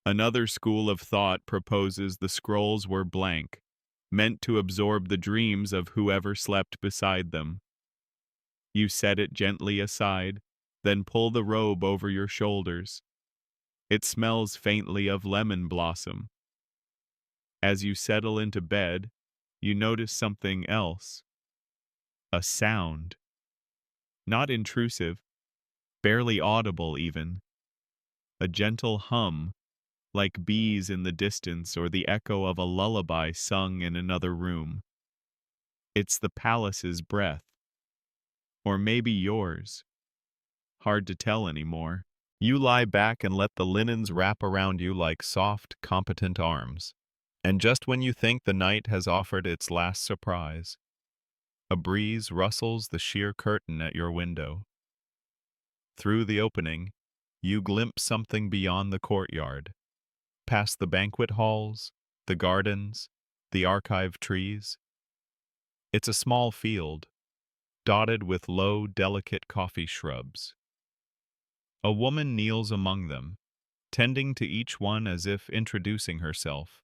Another school of thought proposes the scrolls were blank, meant to absorb the dreams of whoever slept beside them. You set it gently aside, then pull the robe over your shoulders. It smells faintly of lemon blossom. As you settle into bed, you notice something else. A sound. Not intrusive, barely audible even. A gentle hum, like bees in the distance or the echo of a lullaby sung in another room. It's the palace's breath. Or maybe yours. Hard to tell anymore. You lie back and let the linens wrap around you like soft, competent arms. And just when you think the night has offered its last surprise, a breeze rustles the sheer curtain at your window. Through the opening, you glimpse something beyond the courtyard, past the banquet halls, the gardens, the archive trees. It's a small field, dotted with low, delicate coffee shrubs. A woman kneels among them, tending to each one as if introducing herself.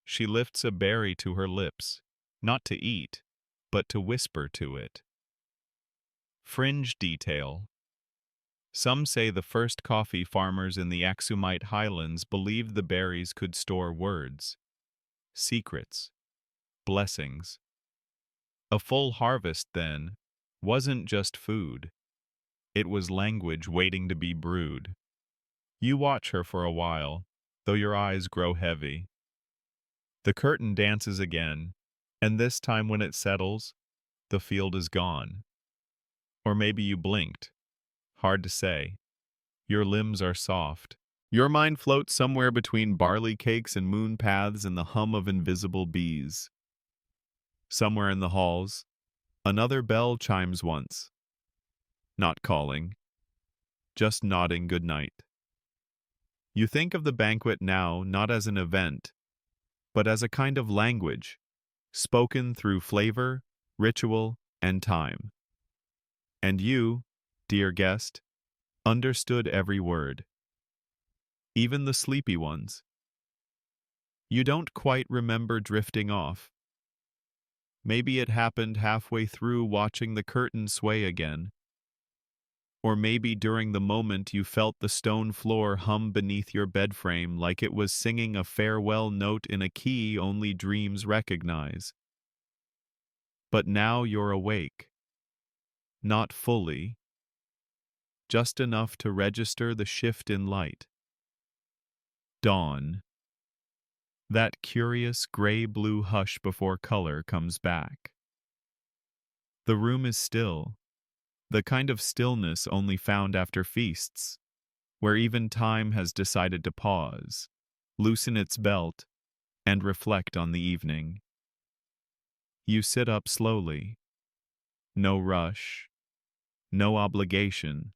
She lifts a berry to her lips, not to eat, but to whisper to it. Fringe detail. Some say the first coffee farmers in the Aksumite highlands believed the berries could store words, secrets, blessings. A full harvest, then, wasn't just food. It was language waiting to be brewed. You watch her for a while, though your eyes grow heavy. The curtain dances again, and this time when it settles, the field is gone. Or maybe you blinked. Hard to say. Your limbs are soft. Your mind floats somewhere between barley cakes and moon paths and the hum of invisible bees. Somewhere in the halls, another bell chimes once. Not calling, just nodding good night. You think of the banquet now not as an event, but as a kind of language, spoken through flavor, ritual, and time. And you, dear guest, understood every word. Even the sleepy ones. You don't quite remember drifting off. Maybe it happened halfway through watching the curtain sway again. Or maybe during the moment you felt the stone floor hum beneath your bed frame like it was singing a farewell note in a key only dreams recognize. But now you're awake. Not fully. Just enough to register the shift in light. Dawn. That curious gray-blue hush before color comes back. The room is still. The kind of stillness only found after feasts, where even time has decided to pause, loosen its belt, and reflect on the evening. You sit up slowly. No rush, no obligation,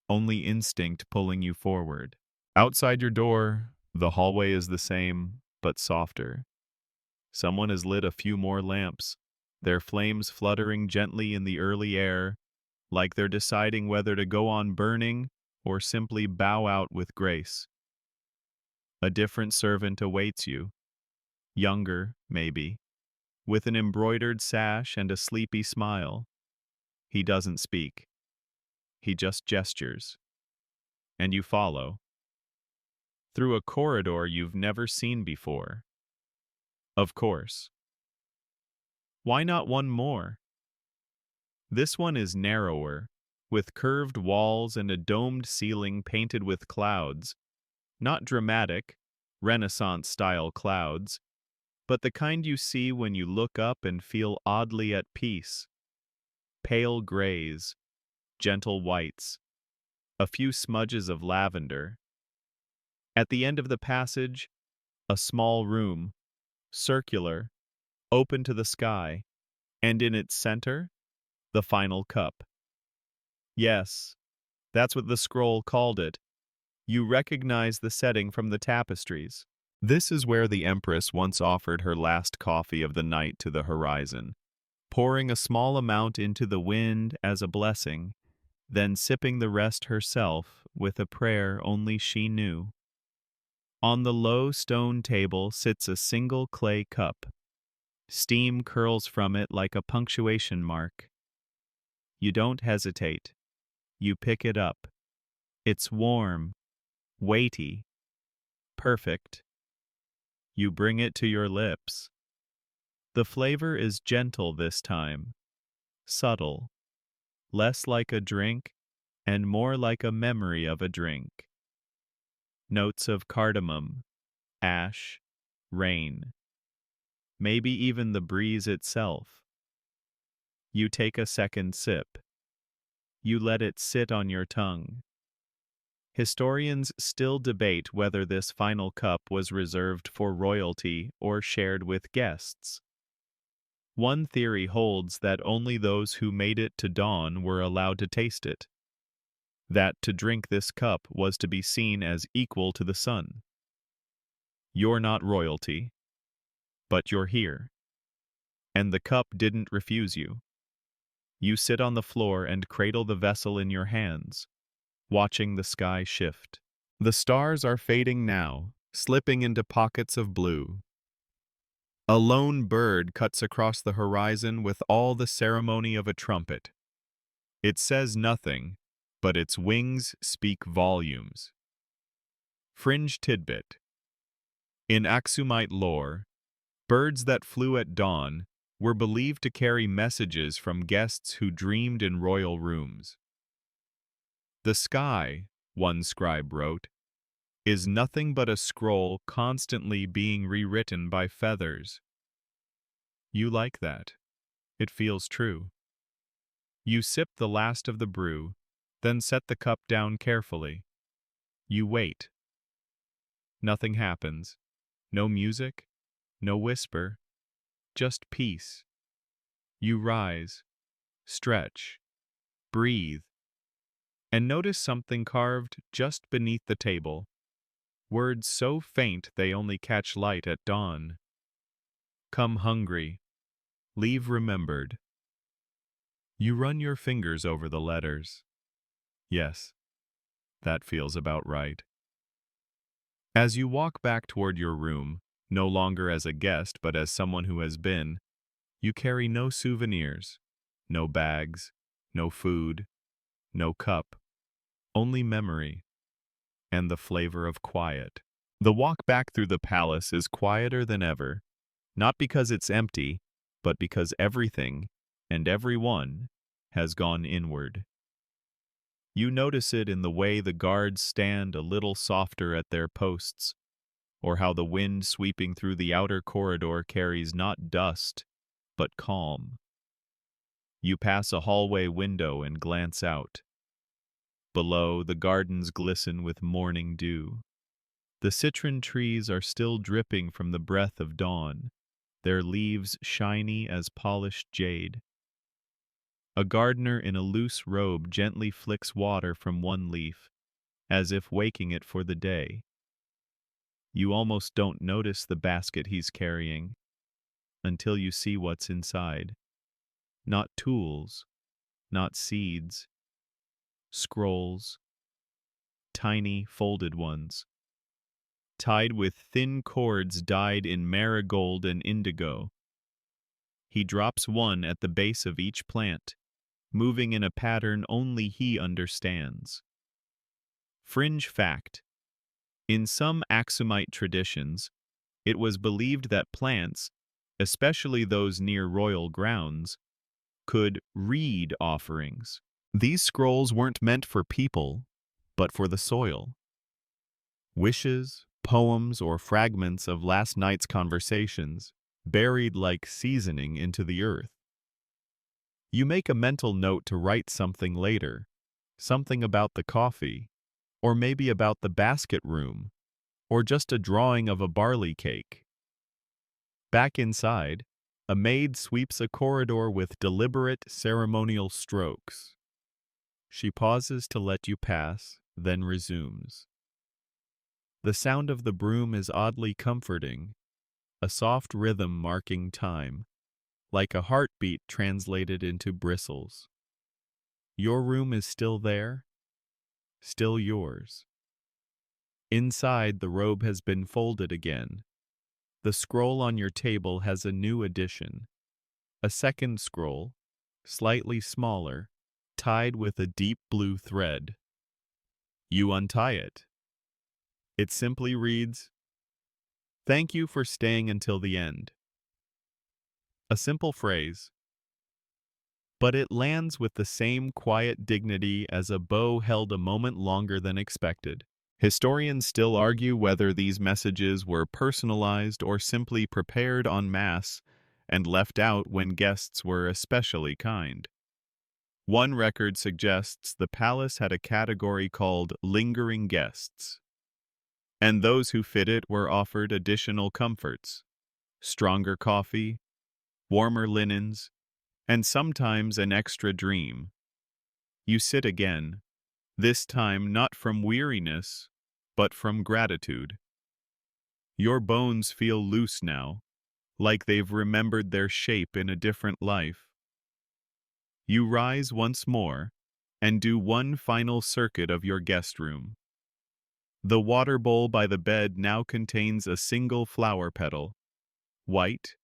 only instinct pulling you forward. Outside your door, the hallway is the same, but softer. Someone has lit a few more lamps, their flames fluttering gently in the early air, like they're deciding whether to go on burning or simply bow out with grace. A different servant awaits you, younger, maybe, with an embroidered sash and a sleepy smile. He doesn't speak. He just gestures. And you follow. Through a corridor you've never seen before. Of course. Why not one more? This one is narrower, with curved walls and a domed ceiling painted with clouds. Not dramatic, Renaissance-style clouds, but the kind you see when you look up and feel oddly at peace. Pale grays, gentle whites, a few smudges of lavender. At the end of the passage, a small room, circular, open to the sky, and in its center, the final cup. Yes, that's what the scroll called it. You recognize the setting from the tapestries. This is where the Empress once offered her last coffee of the night to the horizon, pouring a small amount into the wind as a blessing, then sipping the rest herself with a prayer only she knew. On the low stone table sits a single clay cup. Steam curls from it like a punctuation mark. You don't hesitate. You pick it up. It's warm, weighty, perfect. You bring it to your lips. The flavor is gentle this time, subtle, less like a drink and more like a memory of a drink. Notes of cardamom, ash, rain, maybe even the breeze itself. You take a second sip. You let it sit on your tongue. Historians still debate whether this final cup was reserved for royalty or shared with guests. One theory holds that only those who made it to dawn were allowed to taste it. That to drink this cup was to be seen as equal to the sun. You're not royalty, but you're here. And the cup didn't refuse you. You sit on the floor and cradle the vessel in your hands, watching the sky shift. The stars are fading now, slipping into pockets of blue. A lone bird cuts across the horizon with all the ceremony of a trumpet. It says nothing, but its wings speak volumes. Fringe tidbit. In Aksumite lore, birds that flew at dawn were believed to carry messages from guests who dreamed in royal rooms. The sky, one scribe wrote, is nothing but a scroll constantly being rewritten by feathers. You like that. It feels true. You sip the last of the brew, then set the cup down carefully. You wait. Nothing happens. No music, no whisper, just peace. You rise, stretch, breathe, and notice something carved just beneath the table. Words so faint they only catch light at dawn. Come hungry, leave remembered. You run your fingers over the letters. Yes, that feels about right. As you walk back toward your room, no longer as a guest but as someone who has been, you carry no souvenirs, no bags, no food, no cup, only memory and the flavor of quiet. The walk back through the palace is quieter than ever, not because it's empty, but because everything and everyone has gone inward. You notice it in the way the guards stand a little softer at their posts, or how the wind sweeping through the outer corridor carries not dust, but calm. You pass a hallway window and glance out. Below, the gardens glisten with morning dew. The citron trees are still dripping from the breath of dawn, their leaves shiny as polished jade. A gardener in a loose robe gently flicks water from one leaf, as if waking it for the day. You almost don't notice the basket he's carrying until you see what's inside. Not tools, not seeds, scrolls, tiny folded ones, tied with thin cords dyed in marigold and indigo. He drops one at the base of each plant, moving in a pattern only he understands. Fringe fact: in some Aksumite traditions, it was believed that plants, especially those near royal grounds, could read offerings. These scrolls weren't meant for people, but for the soil. Wishes, poems, or fragments of last night's conversations, buried like seasoning into the earth. You make a mental note to write something later, something about the coffee, or maybe about the basket room, or just a drawing of a barley cake. Back inside, a maid sweeps a corridor with deliberate ceremonial strokes. She pauses to let you pass, then resumes. The sound of the broom is oddly comforting, a soft rhythm marking time, like a heartbeat translated into bristles. Your room is still there, still yours. Inside, the robe has been folded again. The scroll on your table has a new addition. A second scroll, slightly smaller, tied with a deep blue thread. You untie it. It simply reads, "Thank you for staying until the end." A simple phrase, but it lands with the same quiet dignity as a bow held a moment longer than expected. Historians still argue whether these messages were personalized or simply prepared en masse and left out when guests were especially kind. One record suggests the palace had a category called lingering guests, and those who fit it were offered additional comforts, stronger coffee, warmer linens, and sometimes an extra dream. You sit again, this time not from weariness, but from gratitude. Your bones feel loose now, like they've remembered their shape in a different life. You rise once more and do one final circuit of your guest room. The water bowl by the bed now contains a single flower petal, white,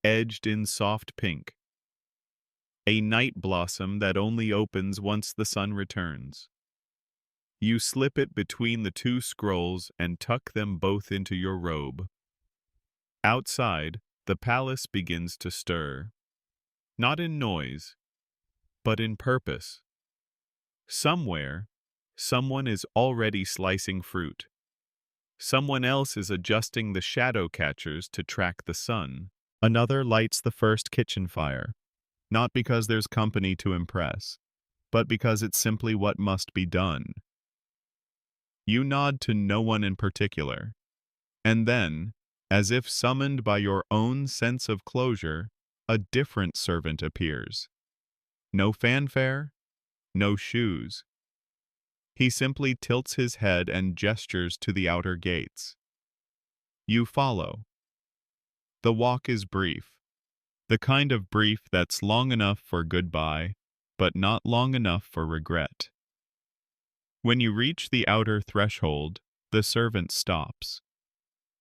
edged in soft pink. A night blossom that only opens once the sun returns. You slip it between the two scrolls and tuck them both into your robe. Outside, the palace begins to stir. Not in noise, but in purpose. Somewhere, someone is already slicing fruit. Someone else is adjusting the shadow catchers to track the sun. Another lights the first kitchen fire, not because there's company to impress, but because it's simply what must be done. You nod to no one in particular, and then, as if summoned by your own sense of closure, a different servant appears. No fanfare, no shoes. He simply tilts his head and gestures to the outer gates. You follow. The walk is brief, the kind of brief that's long enough for goodbye, but not long enough for regret. When you reach the outer threshold, the servant stops.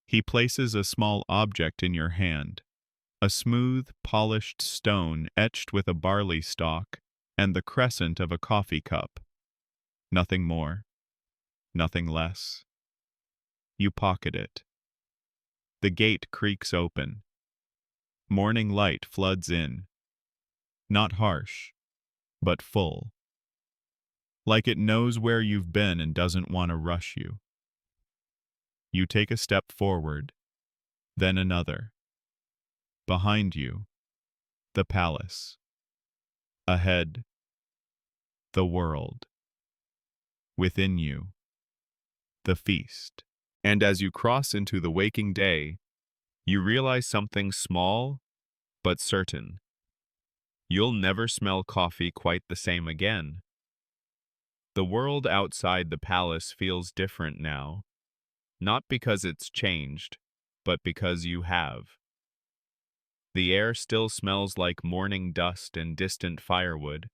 He places a small object in your hand, a smooth, polished stone etched with a barley stalk and the crescent of a coffee cup. Nothing more, nothing less. You pocket it. The gate creaks open. Morning light floods in. Not harsh, but full. Like it knows where you've been and doesn't want to rush you. You take a step forward, then another. Behind you, the palace. Ahead, the world. Within you, the feast. And as you cross into the waking day, you realize something small but certain. You'll never smell coffee quite the same again. The world outside the palace feels different now, not because it's changed, but because you have. The air still smells like morning dust and distant firewood.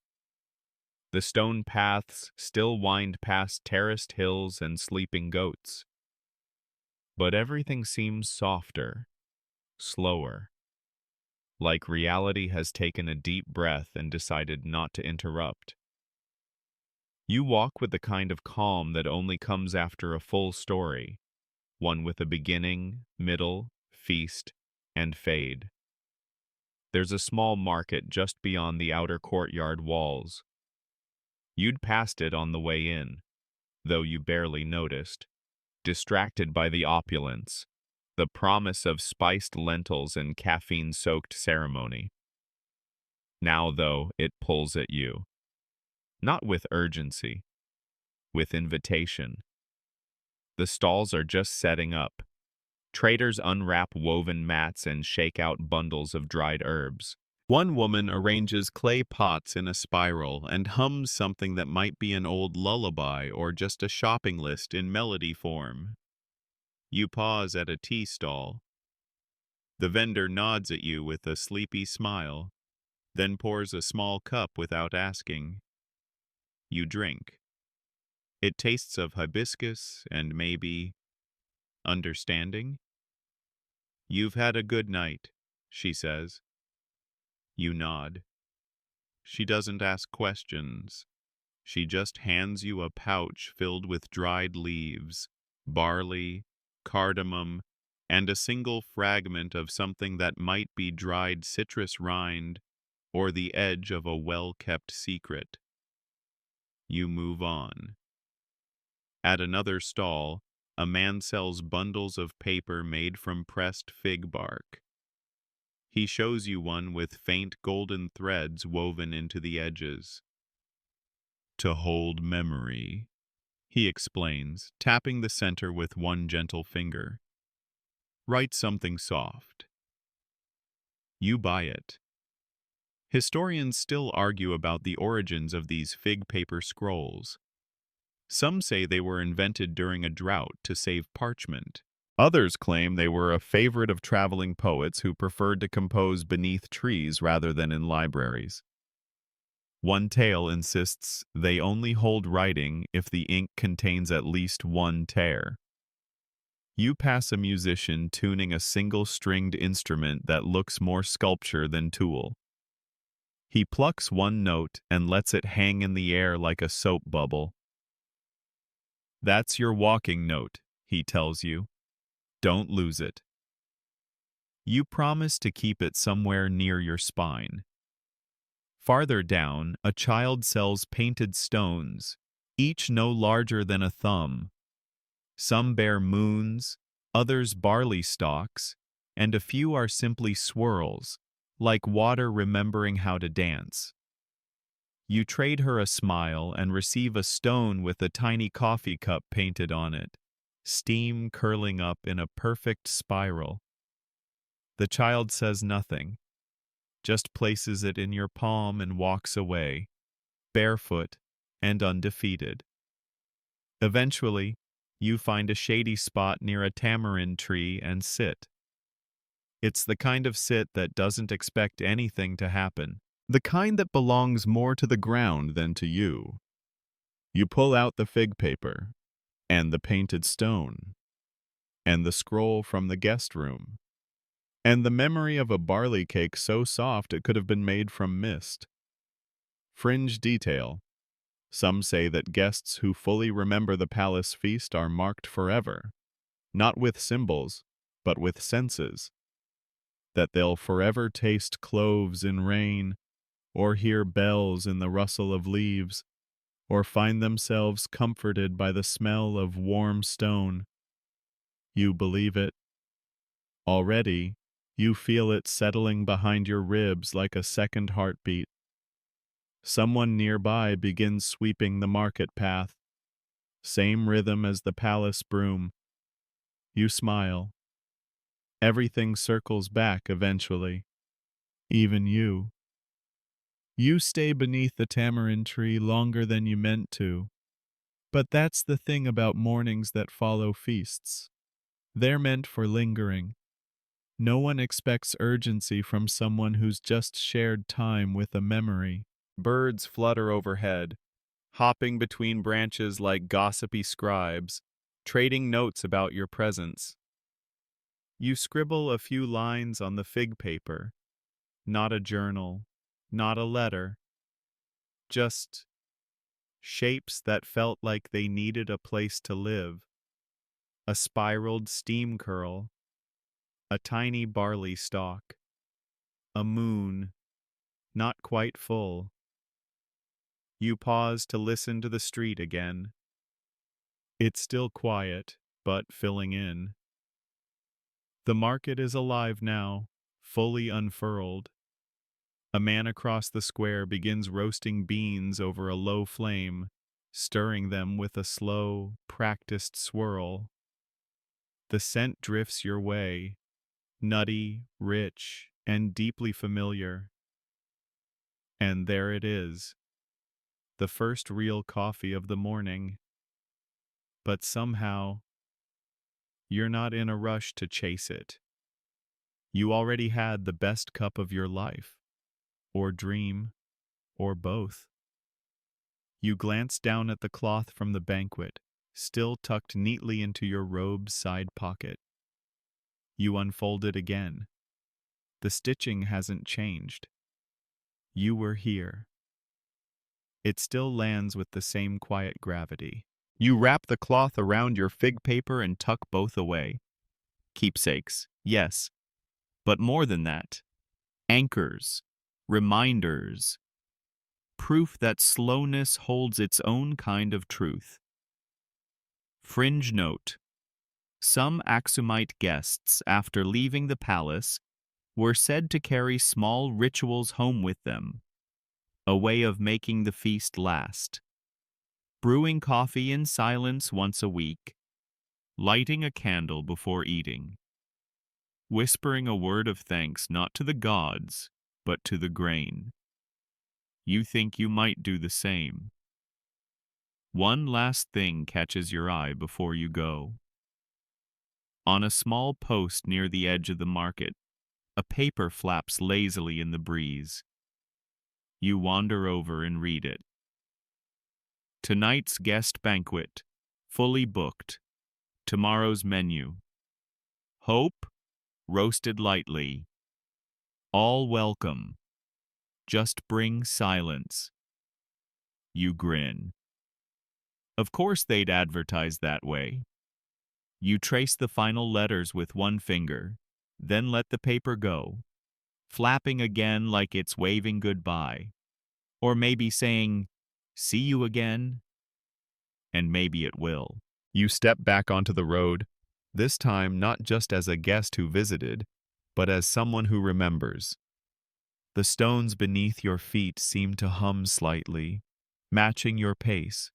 The stone paths still wind past terraced hills and sleeping goats. But everything seems softer, slower, like reality has taken a deep breath and decided not to interrupt. You walk with the kind of calm that only comes after a full story, one with a beginning, middle, feast, and fade. There's a small market just beyond the outer courtyard walls. You'd passed it on the way in, though you barely noticed, distracted by the opulence, the promise of spiced lentils and caffeine-soaked ceremony. Now, though, it pulls at you. Not with urgency, with invitation. The stalls are just setting up. Traders unwrap woven mats and shake out bundles of dried herbs. One woman arranges clay pots in a spiral and hums something that might be an old lullaby or just a shopping list in melody form. You pause at a tea stall. The vendor nods at you with a sleepy smile, then pours a small cup without asking. You drink. It tastes of hibiscus and maybe understanding. You've had a good night, she says. You nod. She doesn't ask questions. She just hands you a pouch filled with dried leaves, barley, cardamom, and a single fragment of something that might be dried citrus rind or the edge of a well-kept secret. You move on. At another stall, a man sells bundles of paper made from pressed fig bark. He shows you one with faint golden threads woven into the edges. To hold memory, he explains, tapping the center with one gentle finger. Write something soft. You buy it. Historians still argue about the origins of these fig paper scrolls. Some say they were invented during a drought to save parchment. Others claim they were a favorite of traveling poets who preferred to compose beneath trees rather than in libraries. One tale insists they only hold writing if the ink contains at least one tear. You pass a musician tuning a single-stringed instrument that looks more sculpture than tool. He plucks one note and lets it hang in the air like a soap bubble. That's your walking note, he tells you. Don't lose it. You promise to keep it somewhere near your spine. Farther down, a child sells painted stones, each no larger than a thumb. Some bear moons, others barley stalks, and a few are simply swirls, like water remembering how to dance. You trade her a smile and receive a stone with a tiny coffee cup painted on it, steam curling up in a perfect spiral. The child says nothing, just places it in your palm and walks away, barefoot and undefeated. Eventually, you find a shady spot near a tamarind tree and sit. It's the kind of sit that doesn't expect anything to happen, the kind that belongs more to the ground than to you. You pull out the fig paper, and the painted stone, and the scroll from the guest room, and the memory of a barley cake so soft it could have been made from mist. Fringe detail. Some say that guests who fully remember the palace feast are marked forever, not with symbols, but with senses. That they'll forever taste cloves in rain, or hear bells in the rustle of leaves, or find themselves comforted by the smell of warm stone. You believe it. Already, you feel it settling behind your ribs like a second heartbeat. Someone nearby begins sweeping the market path. Same rhythm as the palace broom. You smile. Everything circles back eventually. Even you. You stay beneath the tamarind tree longer than you meant to. But that's the thing about mornings that follow feasts. They're meant for lingering. No one expects urgency from someone who's just shared time with a memory. Birds flutter overhead, hopping between branches like gossipy scribes, trading notes about your presence. You scribble a few lines on the fig paper. Not a journal, not a letter. Just shapes that felt like they needed a place to live. A spiraled steam curl, a tiny barley stalk, a moon, not quite full. You pause to listen to the street again. It's still quiet, but filling in. The market is alive now, fully unfurled. A man across the square begins roasting beans over a low flame, stirring them with a slow, practiced swirl. The scent drifts your way, nutty, rich, and deeply familiar. And there it is, the first real coffee of the morning. But somehow, you're not in a rush to chase it. You already had the best cup of your life, or dream, or both. You glance down at the cloth from the banquet, still tucked neatly into your robe's side pocket. You unfold it again. The stitching hasn't changed. You were here. It still lands with the same quiet gravity. You wrap the cloth around your fig paper and tuck both away. Keepsakes, yes, but more than that. Anchors, reminders, proof that slowness holds its own kind of truth. Fringe note: some Aksumite guests, after leaving the palace, were said to carry small rituals home with them, a way of making the feast last. Brewing coffee in silence once a week, lighting a candle before eating, whispering a word of thanks not to the gods, but to the grain. You think you might do the same. One last thing catches your eye before you go. On a small post near the edge of the market, a paper flaps lazily in the breeze. You wander over and read it. Tonight's guest banquet, fully booked. Tomorrow's menu. Hope, roasted lightly. All welcome. Just bring silence. You grin. Of course they'd advertise that way. You trace the final letters with one finger, then let the paper go, flapping again like it's waving goodbye, or maybe saying, "See you again," and maybe it will. You step back onto the road, this time not just as a guest who visited, but as someone who remembers. The stones beneath your feet seem to hum slightly, matching your pace.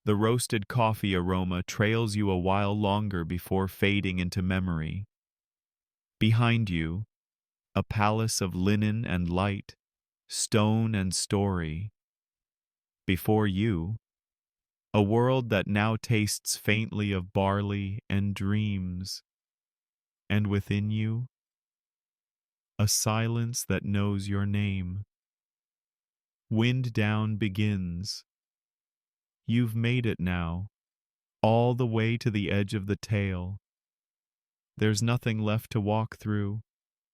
The roasted coffee aroma trails you a while longer before fading into memory. Behind you, a palace of linen and light, stone and story. Before you, a world that now tastes faintly of barley and dreams. And within you, a silence that knows your name. Wind down begins. You've made it now, all the way to the edge of the tail. There's nothing left to walk through,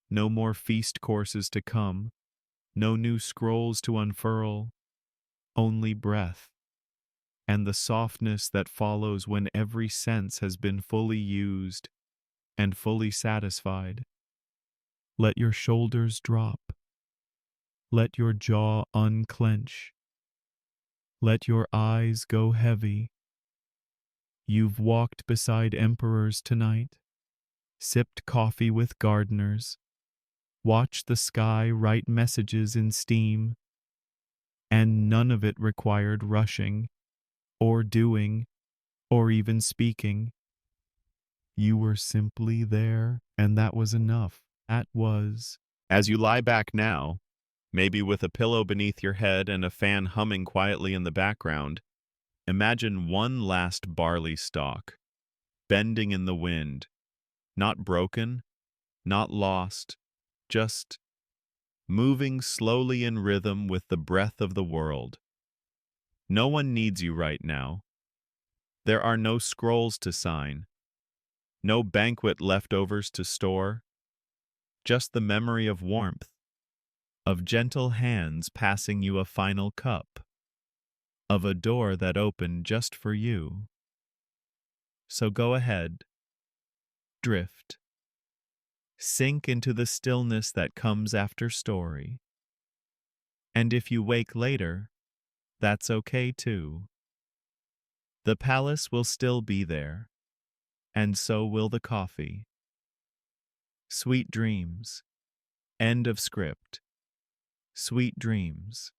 no more feast courses to come, no new scrolls to unfurl, only breath, and the softness that follows when every sense has been fully used and fully satisfied. Let your shoulders drop. Let your jaw unclench. Let your eyes go heavy. You've walked beside emperors tonight, sipped coffee with gardeners, watched the sky write messages in steam, and none of it required rushing, or doing, or even speaking. You were simply there, and that was enough. That was. As you lie back now, maybe with a pillow beneath your head and a fan humming quietly in the background, imagine one last barley stalk, bending in the wind, not broken, not lost, just moving slowly in rhythm with the breath of the world. No one needs you right now. There are no scrolls to sign, no banquet leftovers to store, just the memory of warmth, of gentle hands passing you a final cup, of a door that opened just for you. So go ahead, drift, sink into the stillness that comes after story. And if you wake later, that's okay too. The palace will still be there, and so will the coffee. Sweet dreams. End of script. Sweet dreams.